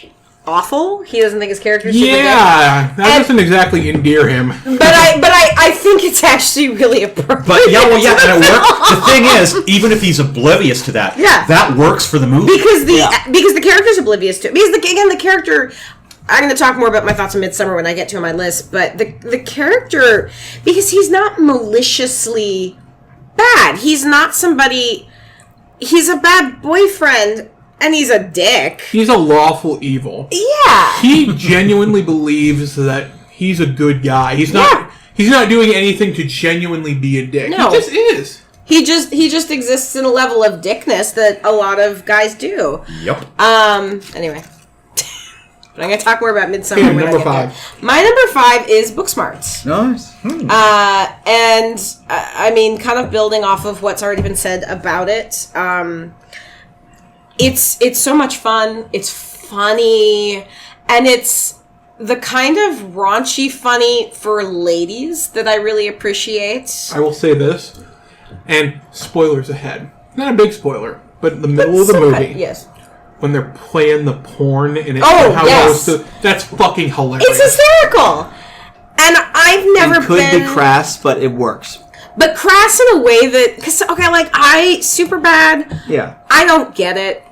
awful. He doesn't think his character is super good. Yeah, that doesn't exactly endear him. But I think it's actually really appropriate. But and it works. The thing is, even if he's oblivious to that, Yeah. that works for the movie. because the character's oblivious to it. Because the character, I'm going to talk more about my thoughts on Midsummer when I get to my list, but the character, because he's not maliciously bad. He's not somebody. He's a bad boyfriend, and he's a dick. He's a lawful evil. Yeah. He genuinely believes that he's a good guy. He's not doing anything to genuinely be a dick. No. He just is. He just exists in a level of dickness that a lot of guys do. Yep. Anyway. But I'm going to talk more about Midsummer when I Number get 5. there. My number 5 is Booksmart. Nice. I mean, kind of building off of what's already been said about it. It's so much fun. It's funny, and it's the kind of raunchy funny for ladies that I really appreciate. I will say this, and spoilers ahead. Not a big spoiler, but in the middle of the movie, yes, when they're playing the porn and it Oh, somehow yes. goes to, that's fucking hilarious. it's hysterical, and I've never It could been be crass, but it works. but crass in a way that Superbad. Yeah. I don't get it.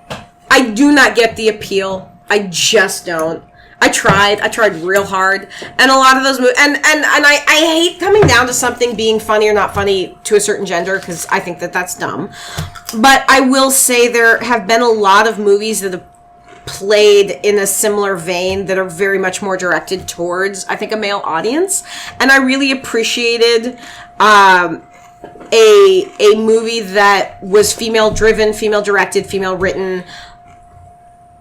I do not get the appeal. I just don't. I tried real hard, and a lot of those movies, and I hate coming down to something being funny or not funny to a certain gender, because I think that that's dumb. But I will say there have been a lot of movies that have played in a similar vein that are very much more directed towards, I think, a male audience, and I really appreciated a movie that was female driven, female directed, female written.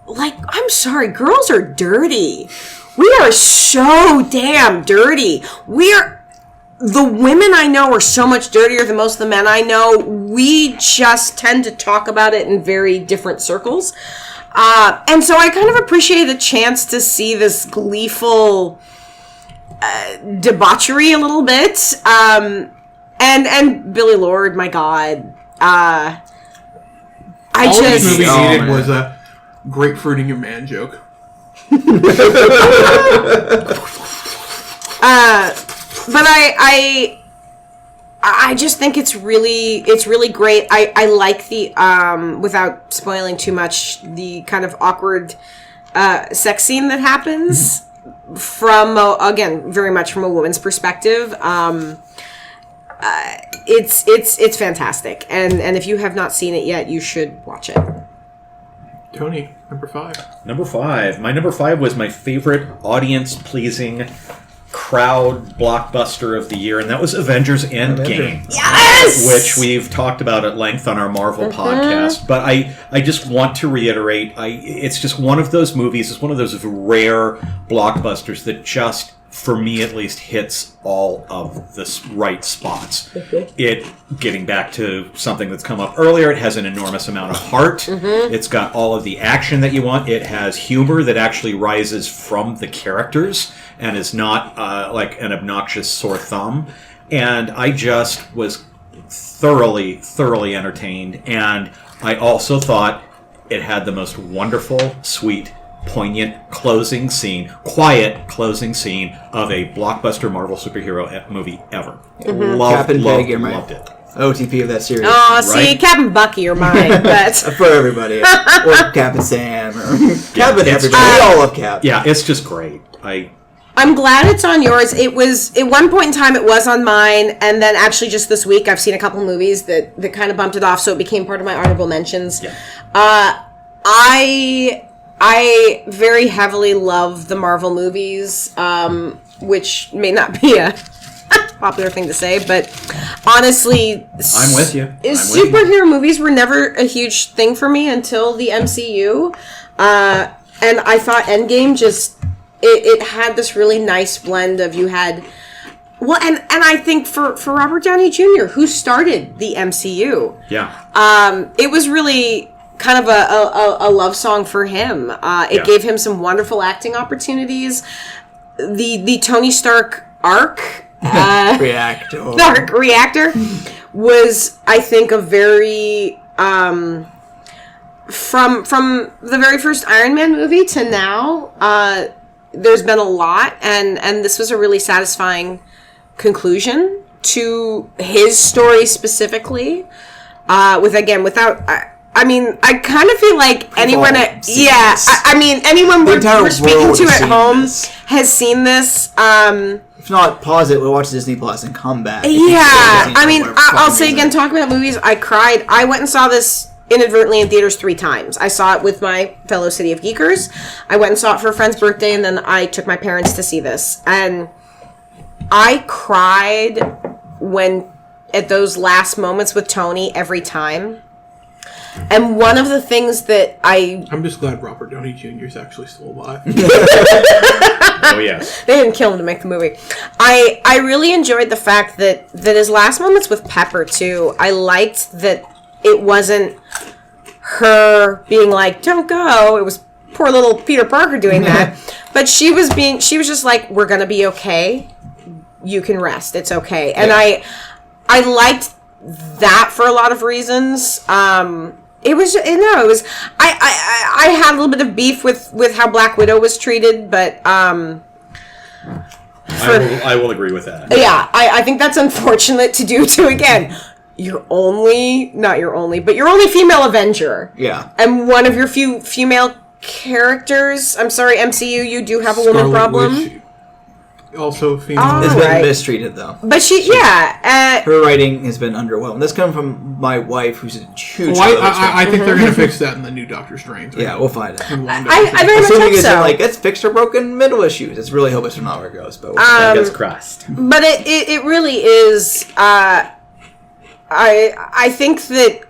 Like, I'm sorry, girls are dirty. We are so damn dirty. The women I know are so much dirtier than most of the men I know. We just tend to talk about it in very different circles. And so I kind of appreciate the chance to see this gleeful debauchery a little bit. And Billy Lord, my God. All this movie needed was a grapefruit in your man joke. But I just think it's really great. I like the without spoiling too much, the kind of awkward sex scene that happens from again, very much from a woman's perspective. It's fantastic, and if you have not seen it yet, you should watch it. Tony, number 5. Number 5. My number 5 was my favorite audience-pleasing crowd blockbuster of the year, and that was Avengers Endgame. Yes! Which we've talked about at length on our Marvel podcast. But I just want to reiterate, it's just one of those movies, it's one of those rare blockbusters that just, for me at least, hits all of the right spots. It, getting back to something that's come up earlier, it has an enormous amount of heart. It's got all of the action that you want. It has humor that actually rises from the characters and is not like an obnoxious sore thumb. And I just was thoroughly entertained. And I also thought it had the most wonderful, sweet, poignant quiet closing scene of a blockbuster Marvel superhero movie ever. Loved it. OTP of that series. Oh, see, Captain Bucky or mine. That's for everybody. Or Captain Sam. Or Captain everybody. We all love Cap. Yeah, it's just great. I'm glad it's on yours. It was, at one point in time, it was on mine, and then actually just this week, I've seen a couple movies that kind of bumped it off, so it became part of my honorable mentions. Yeah. I very heavily love the Marvel movies, which may not be a popular thing to say, but honestly, I'm with you. Superhero movies were never a huge thing for me until the MCU, and I thought Endgame just it had this really nice blend of, you had, well, and I think for Robert Downey Jr., who started the MCU, it was really kind of a love song for him. It gave him some wonderful acting opportunities. The Tony Stark arc, reactor was, I think, a very from the very first Iron Man movie to now, there's been a lot, and this was a really satisfying conclusion to his story specifically. Without. I mean, I kind of feel like anyone we're speaking to at home has seen this. If not, pause it, we'll watch Disney Plus and come back. Yeah, I mean, I'll say again, talking about movies, I cried. I went and saw this inadvertently in theaters 3 times. I saw it with my fellow City of Geekers. I went and saw it for a friend's birthday, and then I took my parents to see this. And I cried at those last moments with Tony every time. And one of the things that I'm just glad Robert Downey Jr. is actually still alive. Oh, yes. They didn't kill him to make the movie. I really enjoyed the fact that his last moments with Pepper, too, I liked that it wasn't her being like, don't go. It was poor little Peter Parker doing that. But she was just like, we're going to be okay. You can rest. It's okay. And I liked that for a lot of reasons. It was, I had a little bit of beef with how Black Widow was treated, but I will agree with that. Yeah, I think that's unfortunate to do too. Again, your only female Avenger. Yeah. And one of your few female characters. I'm sorry, MCU, you do have a woman problem. Witch, also female. It's been mistreated, though. But her writing has been underwhelmed. This comes from my wife, who's a huge I think they're going to fix that in the new Doctor Strange. Yeah, we'll find it. I very much hope so. Like, let's fix her broken middle issues. Let's really hope it's not where it goes. But that gets crossed. But it really is... I think that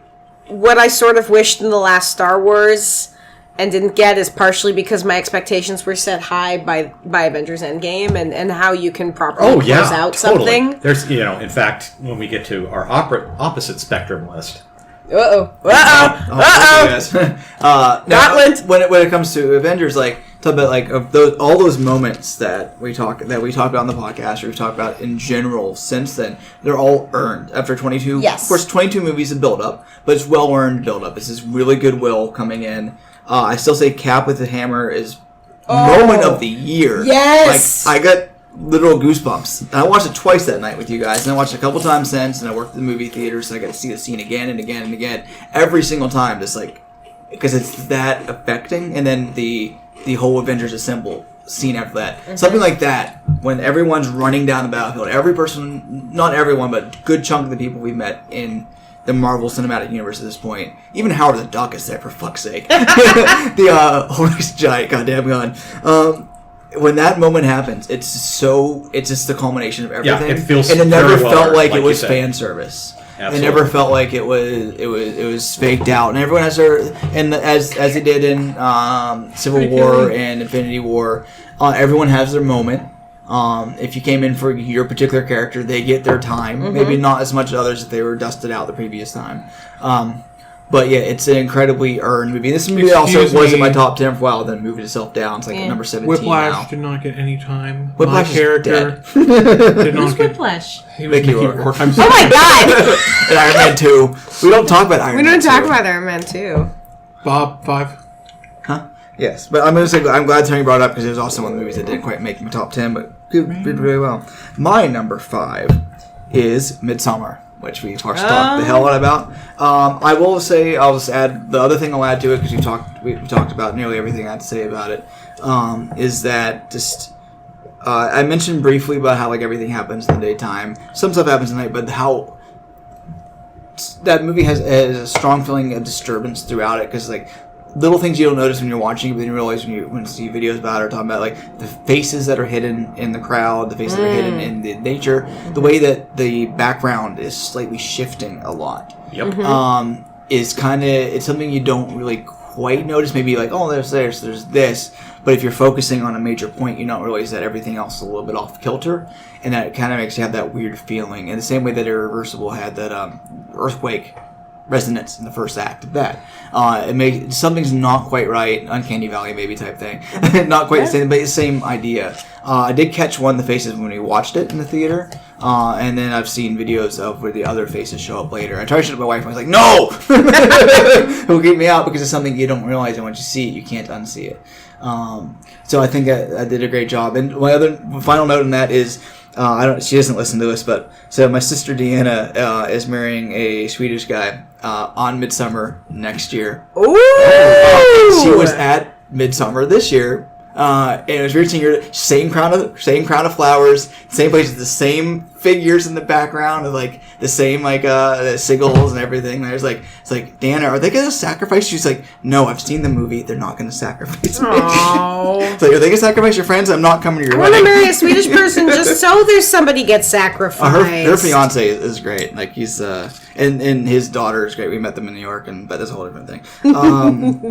what I sort of wished in the last Star Wars and didn't get is partially because my expectations were set high by Avengers Endgame and how you can properly close out something. There's, in fact, when we get to our opposite spectrum list. Yes. Gauntlet. When it comes to Avengers, like talk about like of all those moments that we talk about on the podcast, or we've talked about in general since then, they're all earned after 22. Yes. Of course, 22 movies of build up, but it's well earned build up. It's this really goodwill coming in. I still say Cap with the Hammer is moment of the year. Yes. Like I got literal goosebumps. And I watched it twice that night with you guys, and I watched it a couple times since, and I worked in the movie theater, so I got to see the scene again and again and again. Every single time, just like, because it's that affecting, and then the whole Avengers Assemble scene after that. Mm-hmm. Something like that, when everyone's running down the battlefield, every person, not everyone, but a good chunk of the people we've met in the Marvel Cinematic Universe at this point. Even Howard the Duck is there, for fuck's sake. The Horace Giant goddamn gun. When that moment happens, it's just the culmination of everything. Yeah, it feels and it never very well felt earned, like like it was you said. fan service. Absolutely. It never felt like it was faked out. And everyone has their, and as they did in Civil War and Infinity War, everyone has their moment. If you came in for your particular character, they get their time. Mm-hmm. Maybe not as much as others if they were dusted out the previous time. But yeah, it's an incredibly earned movie. This movie also Excuse was in me. my top 10 for a while, then moved itself down. It's like number 17 Whiplash now. did not get any time. Whiplash My is character dead. did not get. Whiplash. He was Mickey Mickey Rourke. Rourke. I'm Oh my god! And Iron Man 2. We don't talk about Iron Man 2. We don't talk about Iron Man 2. Bob 5. Huh? Yes, but I'm going to say I'm glad Tony brought it up because it was also one of the movies that didn't quite make my top 10, but did very well. My number 5 is Midsommar, which we of course talked the hell out about. I will say, I'll just add the other thing I'll add to it because we talked about nearly everything I had to say about it. Is that just I mentioned briefly about how like everything happens in the daytime. Some stuff happens at night, but how that movie has a strong feeling of disturbance throughout it because like little things you don't notice when you're watching it, but then you realize when you see videos about it or talking about like the faces that are hidden in the crowd, the faces that are hidden in the nature, the way that the background is slightly shifting a lot. Yep. Is kind of, it's something you don't really quite notice. Maybe like, oh, there's this, but if you're focusing on a major point, you don't realize that everything else is a little bit off kilter, and that kind of makes you have that weird feeling. In the same way that Irreversible had that earthquake resonance in the first act of that. It makes something's not quite right, Uncanny Valley maybe type thing. Not quite the same, but the same idea. I did catch one of the faces when we watched it in the theater, and then I've seen videos of where the other faces show up later. I tried to show it to my wife, and I was like, no! It'll keep me out because it's something you don't realize, and once you see it, you can't unsee it. So I think I did a great job. And my other final note on that is, she doesn't listen to this, but so my sister Deanna is marrying a Swedish guy on Midsummer next year. Ooh! She was at Midsummer this year, and it was weird seeing her same crown of flowers, same places, the same figures in the background, and like the same like sigils and everything. There's like it's like, Deanna, are they gonna sacrifice? She's like, no, I've seen the movie. They're not gonna sacrifice me. It's like, are they gonna sacrifice your friends? I'm not coming to your I want to wedding. marry a Swedish person just so there's somebody gets sacrificed. Her fiance is great. Like he's and his daughter is great. We met them in New York, but that's a whole different thing.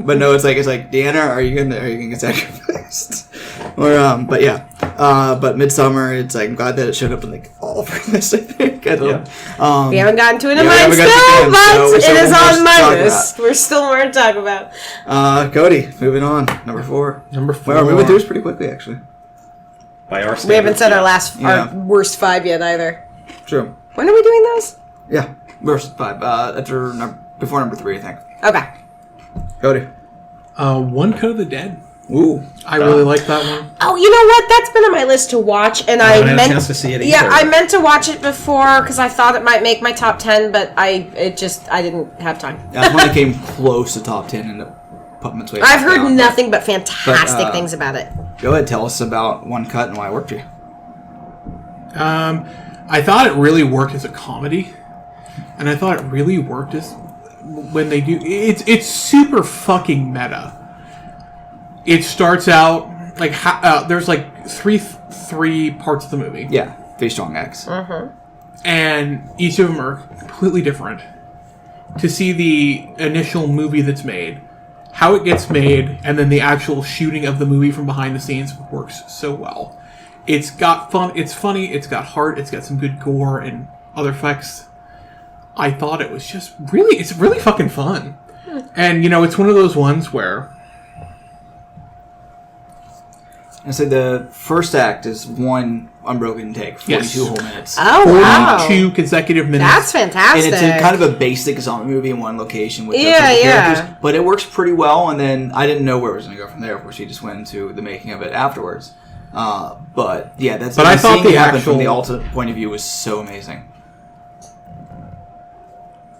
But no, it's like Deanna, are you gonna get sacrificed? Or but yeah, but Midsummer, it's like I'm glad that it showed up in like all of our lists. I think we We haven't gotten to it in Yeah, we mine haven't still, gotten to it, but so it is more on to my talk list. We're still more to talk about. Cody, moving on, number 4. Number 4. Well, we're moving through this pretty quickly, actually. By our We haven't standards, said our yes. our worst 5 yet either. True. When are we doing those? Yeah, verse 5. Before number 3, I think. Okay. Cody. One Cut of the Dead. Ooh. I really like that one. Oh, you know what? That's been on my list to watch, and I haven't had a meant chance to see it Yeah, either. I meant to watch it before because I thought it might make my top 10, but I didn't have time. That one came close to top 10 and putting its way. I've back heard down. nothing but fantastic But, things about it. Go ahead, tell us about One Cut and why it worked for you. I thought it really worked as a comedy, and I thought it really worked as when they do. It's super fucking meta. It starts out like there's like three parts of the movie. Yeah, Face Strong X. and each of them are completely different. To see the initial movie that's made, how it gets made, and then the actual shooting of the movie from behind the scenes works so well. It's got fun, it's funny, it's got heart, it's got some good gore and other effects. I thought it was just really, it's really fucking fun. And, you know, it's one of those ones where... I say the first act is one unbroken take, 42 whole minutes. Oh, wow. 42 consecutive minutes. That's fantastic. And it's kind of a basic zombie movie in one location with Yeah, a couple yeah. characters, but it works pretty well. And then I didn't know where it was going to go from there. Of course, we just went into the making of it afterwards. But yeah, that's. But I thought seeing the it happen actual- from the Alta point of view was so amazing.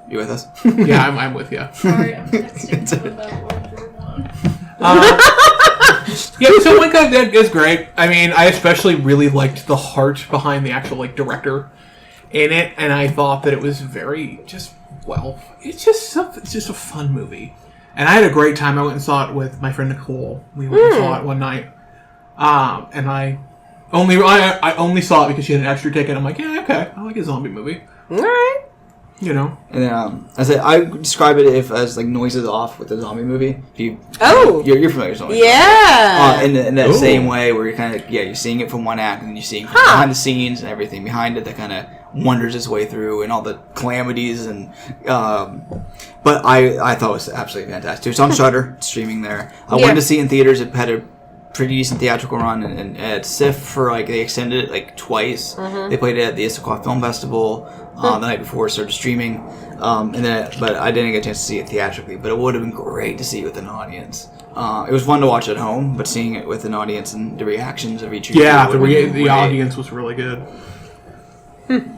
You with us? Yeah, I'm with you. Sorry, I'm texting them about World War Yeah, so like that is great. I mean, I especially really liked the heart behind the actual like director in it, and I thought that it was very just it's just a fun movie, and I had a great time. I went and saw it with my friend Nicole. We went and saw it one night, and I only saw it because she had an extra ticket. I'm like, yeah, okay, I like a zombie movie, All right. you know. And then I describe it as like noises off with the zombie movie. You're familiar with zombie. Yeah. In that Ooh. same way where you're kind of you're seeing it from one act and then you're seeing from behind the scenes and everything behind it that kind of wanders its way through and all the calamities and but I thought it was absolutely fantastic. It's on Shudder, streaming there. I went to see it in theaters. It had a pretty decent theatrical run and at SIFF for like they extended it like twice. They played it at the Issaquah Film Festival the night before it started streaming. But I didn't get a chance to see it theatrically. But it would have been great to see it with an audience. It was fun to watch at home, but seeing it with an audience and the reactions of each Yeah, would have been the great. audience was really good.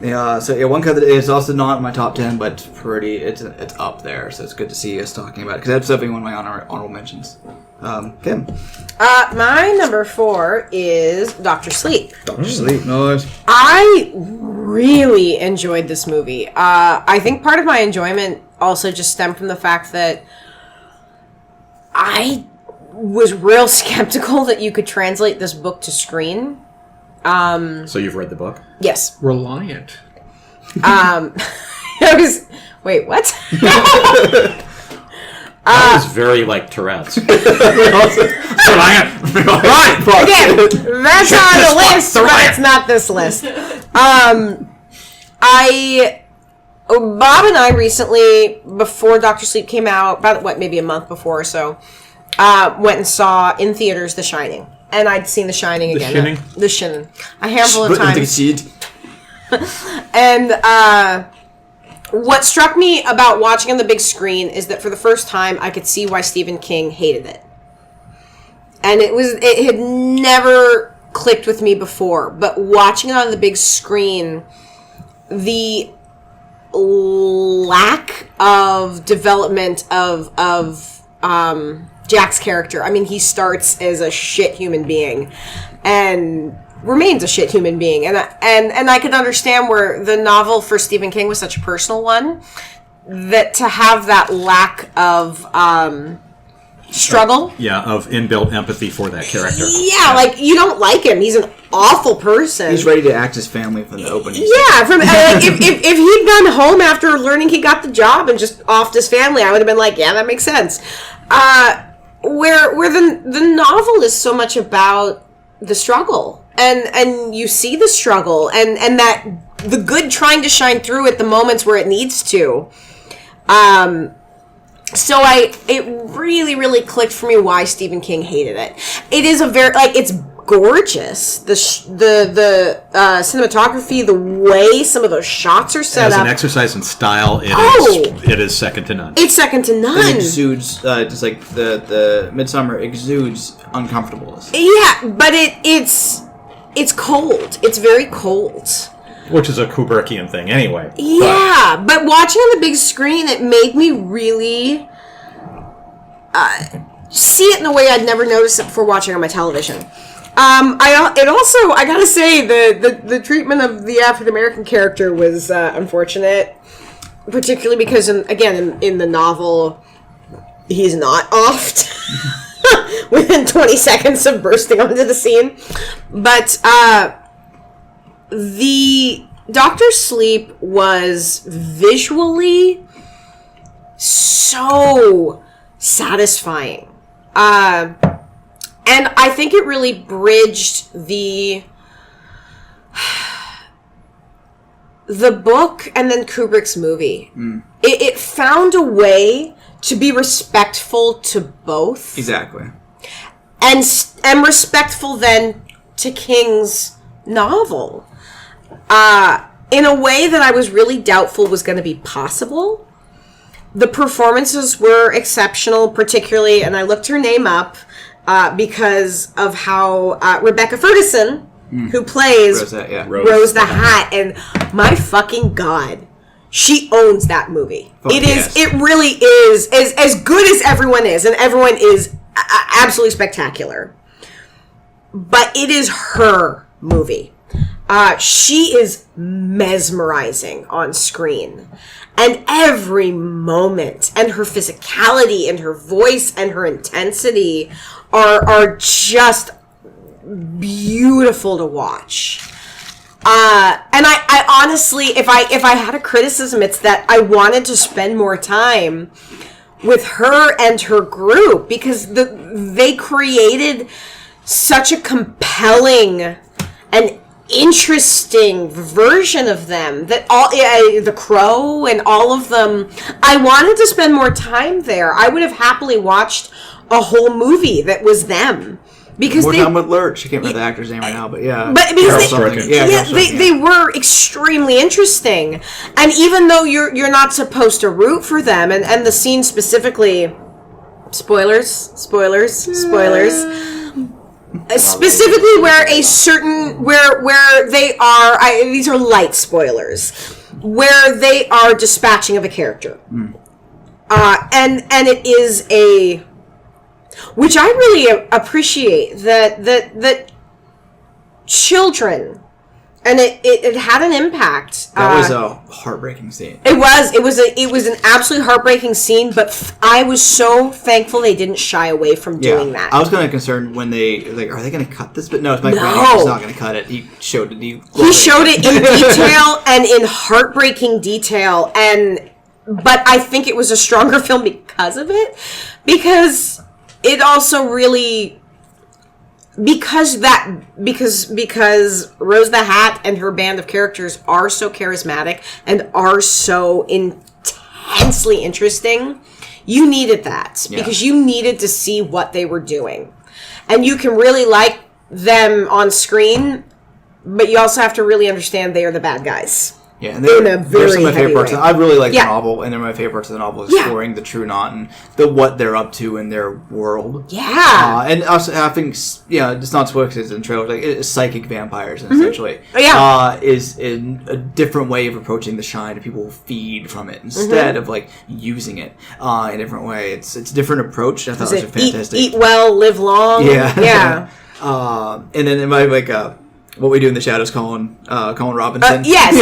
Yeah, so One Cut is also not in my top 10, but it's up there. So it's good to see us talking about it because that's definitely one of my honorable mentions. Kim, My number 4 is Dr. Sleep. Dr. Sleep, nice. I really enjoyed this movie. I think part of my enjoyment also just stemmed from the fact that I was real skeptical that you could translate this book to screen. So you've read the book? Yes. Reliant. Wait, what? That was very like Tourette's. Again, that's on the list, but it's not this list. Bob and I recently, before Dr. Sleep came out, about maybe a month before or so, went and saw in theaters The Shining. And I'd seen The Shining again. The Shining. A handful of times. And what struck me about watching on the big screen is that for the first time I could see why Stephen King hated it. And it had never clicked with me before, but watching it on the big screen, the lack of development of Jack's character. I mean, he starts as a shit human being and remains a shit human being, and I could understand where the novel for Stephen King was such a personal one, that to have that lack of struggle. Yeah, of inbuilt empathy for that character. Yeah, like you don't like him. He's an awful person. He's ready to act his family from the opening. Yeah, from like, if he'd gone home after learning he got the job and just offed his family, I would have been like, yeah, that makes sense. Where the novel is so much about the struggle, and you see the struggle, and that the good trying to shine through at the moments where it needs to. So it really, really clicked for me why Stephen King hated it. It is it's gorgeous. The cinematography, the way some of those shots are set As up. an exercise in style, it is second to none. It's second to none. It exudes, just like the Midsummer exudes uncomfortableness. Yeah, but it's cold. It's very cold. Which is a Kubrickian thing anyway. Yeah, but watching on the big screen, it made me really see it in a way I'd never noticed it before watching on my television. I gotta say, the treatment of the African American character was unfortunate, particularly because in the novel, he's not offed within 20 seconds of bursting onto the scene, but the Dr. Sleep was visually so satisfying. And I think it really bridged the book and then Kubrick's movie. It found a way to be respectful to both. Exactly. And respectful then to King's novel. In a way that I was really doubtful was going to be possible. The performances were exceptional, particularly, and I looked her name up because of how Rebecca Ferguson, who plays Rose the Hat, and my fucking God, she owns that movie. It really is as good as everyone is, and everyone is absolutely spectacular. But it is her movie. She is mesmerizing on screen. And every moment, and her physicality, and her voice, and her intensity are just beautiful to watch. And I honestly, if I had a criticism, it's that I wanted to spend more time with her and her group, because they created such a compelling and interesting version of them that all the Crow and all of them, I wanted to spend more time there. I would have happily watched a whole movie that was them, because more time with Lurch. I can't remember the actor's name right now, but yeah, but because they were extremely interesting. And even though you're not supposed to root for them, and the scene specifically, spoilers. Specifically, where they are, these are light spoilers, where they are dispatching of a character, and it is which I really appreciate that children, and it had an impact. That was a heartbreaking scene. It was an absolutely heartbreaking scene, but I was so thankful they didn't shy away from doing that. I was kind of concerned when they are they going to cut this? But no, Mike Branagh is not going to cut it. He showed it. He showed it in detail and in heartbreaking detail, but I think it was a stronger film because of it, because it also really. Because Rose the Hat and her band of characters are so charismatic and are so intensely interesting, you needed that. Because you needed to see what they were doing. And you can really like them on screen, but you also have to really understand they are the bad guys. Yeah, and they're some of my favorite parts. I really like the novel, and they're my favorite parts of the novel, exploring the True Knot and what they're up to in their world. Yeah. And also having, it's not spoilers, it's in trailers, like psychic vampires, essentially. Is in a different way of approaching the shine, and people feed from it instead of, like, using it in a different way. It's a different approach. I thought it was fantastic. Eat well, live long. Yeah. And then in my, What We Do in the Shadows, Colin Robinson. Yes,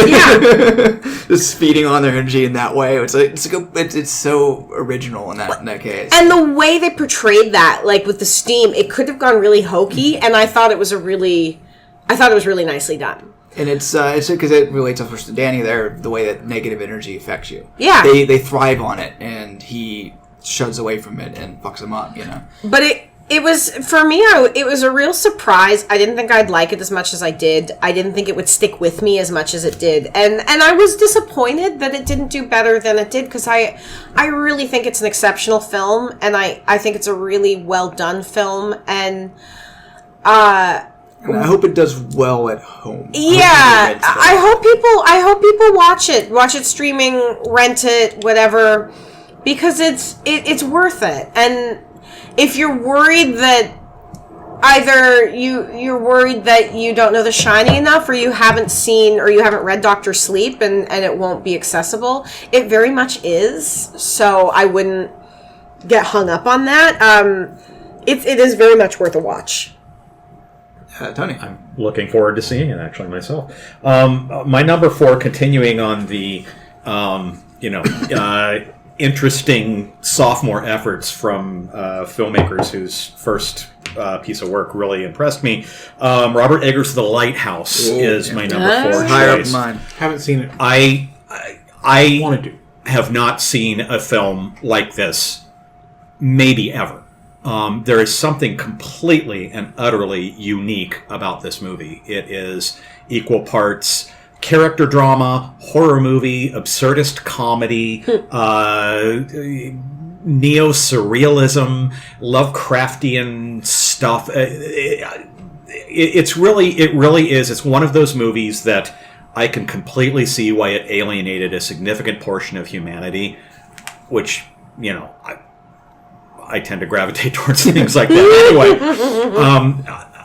Just feeding on their energy in that way. It's so original in that case. And the way they portrayed that, like with the steam, it could have gone really hokey, and I thought it was really nicely done. And it's because it relates, of course, to Danny there, the way that negative energy affects you. Yeah. They thrive on it, and he shuns away from it and fucks them up, But it was, for me, it was a real surprise. I didn't think I'd like it as much as I did. I didn't think it would stick with me as much as it did. And I was disappointed that it didn't do better than it did, because I really think it's an exceptional film, and I think it's a really well done film, and I hope it does well at home. Yeah, I hope people watch it streaming, rent it, whatever, because it's worth it. And if you're worried that either you're worried that you don't know The Shining enough, or you haven't seen or you haven't read Dr. Sleep and it won't be accessible, it very much is. So I wouldn't get hung up on that. It is very much worth a watch. Tony, I'm looking forward to seeing it actually myself. My number 4, continuing on the interesting sophomore efforts from filmmakers whose first piece of work really impressed me. Robert Eggers' The Lighthouse is my number 4 Higher up choice. mine. Haven't seen it. I Wanted to. have not seen a film like this, maybe ever. There is something completely and utterly unique about this movie. It is equal parts character drama, horror movie, absurdist comedy, neo-surrealism, Lovecraftian stuff. It really is. It's one of those movies that I can completely see why it alienated a significant portion of humanity, which, I tend to gravitate towards things like that.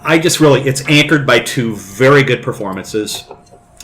Anyway, it's anchored by 2 very good performances.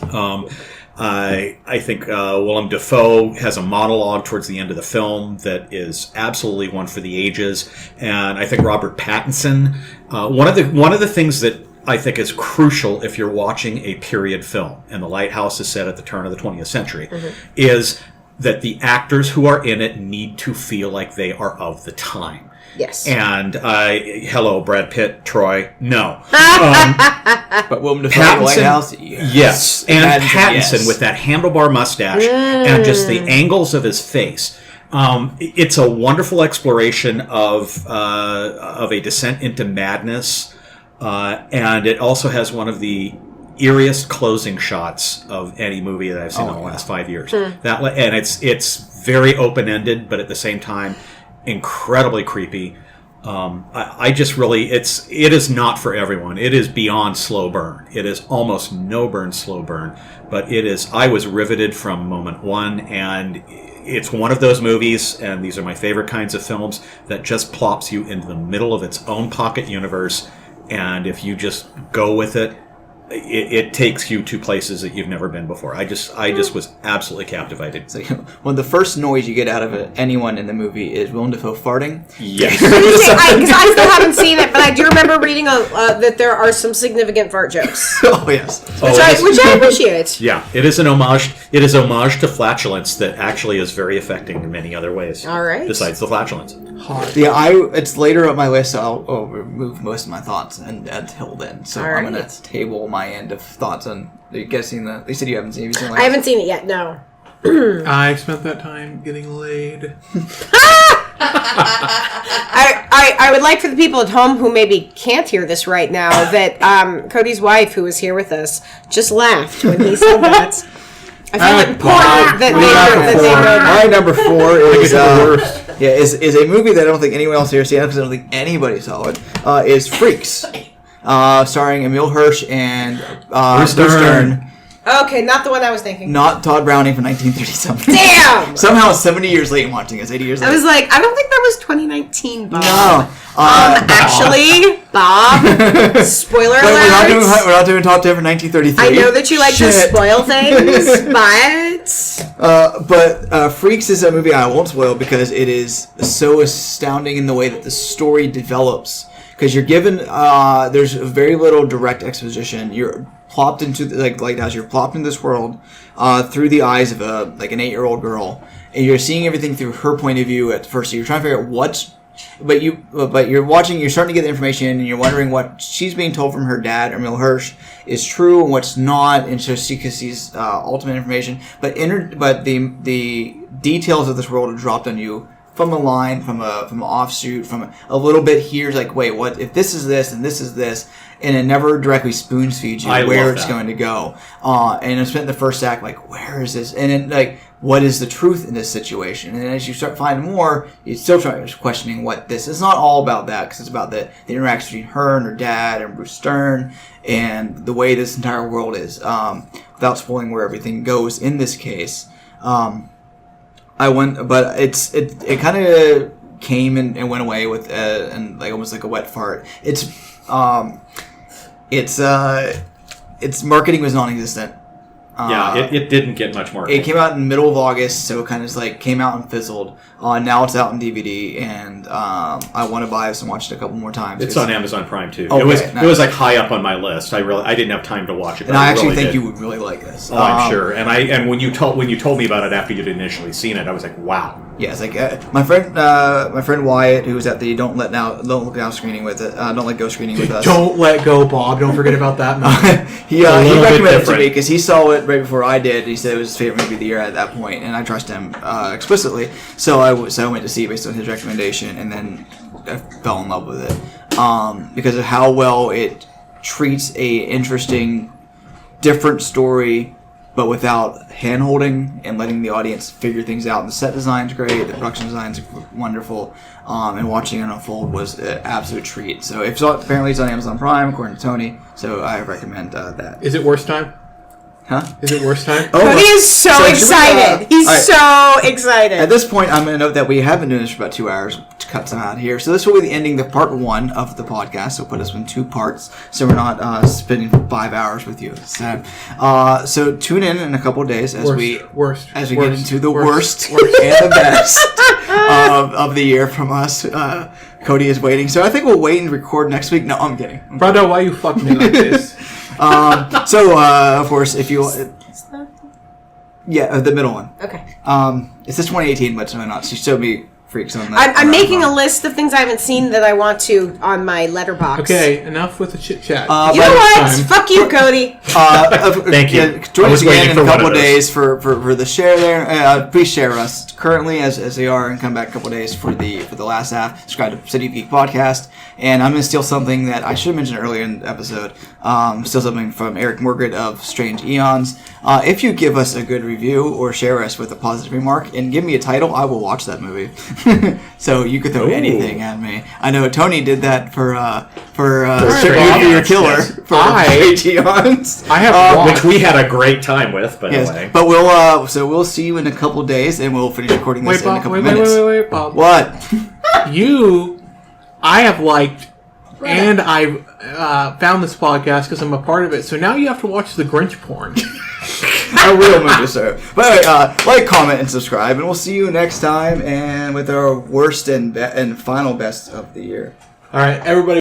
I think Willem Dafoe has a monologue towards the end of the film that is absolutely one for the ages, and I think Robert Pattinson. One of the things that I think is crucial if you're watching a period film, and The Lighthouse is set at the turn of the 20th century, is that the actors who are in it need to feel like they are of the time. Yes. And hello, Brad Pitt, Troy. No. But Willem Dafoe in The Lighthouse? Yes. And Pattinson with that handlebar mustache and just the angles of his face. It's a wonderful exploration of a descent into madness, and it also has one of the eeriest closing shots of any movie that I've seen in the last 5 years. And it's very open-ended, but at the same time, incredibly creepy. It is not for everyone. It is beyond slow burn. It is almost no burn, slow burn, but I was riveted from moment one, and it's one of those movies, and these are my favorite kinds of films, that just plops you into the middle of its own pocket universe, and if you just go with it, it takes you to places that you've never been before. I just was absolutely captivated. It's like, one of the first noise you get out of anyone in the movie is Willem Dafoe farting. Yes. Because I still haven't seen it, but I do remember reading that there are some significant fart jokes, Oh, yes. which I appreciate. Yeah, it is an homage. It is homage to flatulence that actually is very affecting in many other ways. All right. Besides the flatulence. Yeah, it's later up my list, so I'll remove most of my thoughts until then. So All I'm going right. to table my end of thoughts on... Are you guys seen the... You said you haven't seen it. Have you seen I haven't seen it yet, no. I spent that time getting laid. I would like for the people at home who maybe can't hear this right now that Cody's wife, who was here with us, just laughed when he said that. I feel important that they know that. My number 4 is... the worst. Yeah, is a movie that I don't think anyone else here has seen, because I don't think anybody saw it, is Freaks. Starring Emile Hirsch and Bruce Dern. Okay, not the one I was thinking. Not Todd Browning from 1930-something. Damn! Somehow 70 years late watching this, 80 years late. I was like, I don't think that was 2019, Bob. No. Actually, Bob, spoiler But alert. we're not doing top 10 for 1933. I know that you like to Shit. spoil things, But Freaks is a movie I won't spoil because it is so astounding in the way that the story develops. Because you're given, there's very little direct exposition. You're plopped into Lighthouse. You're plopped into this world through the eyes of an 8-year-old girl, and you're seeing everything through her point of view at first. So you're trying to figure out but you're watching. You're starting to get the information, and you're wondering what she's being told from her dad, Emile Hirsch, is true and what's not. And so she sees ultimate information, but the details of this world are dropped on you. From a line, from an offshoot, from a little bit here, it's like, wait, what if this is this and this is this, and it never directly spoon feeds you where it's going to go. And I spent the first act like, where is this? And then like, what is the truth in this situation? And as you start finding more, you still start questioning what this is. It's not all about that, because it's about the interaction between her and her dad and Bruce Dern and the way this entire world is. Without spoiling where everything goes in this case. But it kind of came and went away with and like almost like a wet fart. Its marketing was non-existent. It didn't get much marketing. It came out in the middle of August, so it kind of just like came out and fizzled. Now it's out on DVD, and I want to buy this and watch it a couple more times. It's on Amazon Prime too. Okay, it was like high up on my list. I didn't have time to watch it. And I actually think you would really like this. Oh, I'm sure. And when you told me about it after you'd initially seen it, I was like, wow. Yeah, it's like my friend Wyatt, who was at the Don't Look Now screening with it, Don't Let Go screening with us. Don't let go, Bob. Don't forget about that movie. He little bit recommended it to different. me because he saw it right before I did. He said it was his favorite movie of the year at that point, and I trust him explicitly. So I went to see it based on his recommendation, and then I fell in love with it because of how well it treats a interesting, different story, but without hand-holding and letting the audience figure things out. The set design's great, the production design's wonderful, and watching it unfold was an absolute treat. So apparently it's on Amazon Prime, according to Tony, so I recommend that. Is it worst time? Huh? Is it worst time? Oh, Cody is so should we, excited. He's all right. so excited. At this point, I'm going to note that we have been doing this for about 2 hours to cut some out here. So this will be the ending, the part 1 of the podcast. So we'll put us in 2 parts, so we're not spending 5 hours with you. So tune in a couple of days as we get into the worst and the best of the year from us. Cody is waiting, so I think we'll wait and record next week. No, I'm kidding. Brother, why you fuck me like this? Of course, if you the middle one. Okay. It's this 2018, but it's really not. She showed me freaks on that. I'm making a list of things I haven't seen that I want to on my letterbox. Okay, enough with the chit chat. You know what? Fuck you, Cody. Thank you. Join I us was again waiting in for a one couple of of those. days for the share there. Please share us currently as they are, and come back a couple of days for the last half. Subscribe to City Geek Podcast. And I'm going to steal something that I should have mentioned earlier in the episode. Steal something from Eric Morgard of Strange Eons. If you give us a good review or share us with a positive remark and give me a title, I will watch that movie. So you could throw anything at me. I know Tony did that for Strange Your Eons, Killer yes. for Strange Eons. I have watched. Which we had a great time with, by the Yes, way. but we'll see you in a couple days, and we'll finish recording this Wait, in a Bob. couple Wait, minutes. wait, Bob. What? I have liked, and I've found this podcast because I'm a part of it. So now you have to watch the Grinch porn. A real movie, sir. But anyway, like, comment, and subscribe, and we'll see you next time, and with our worst and final best of the year. All right, everybody.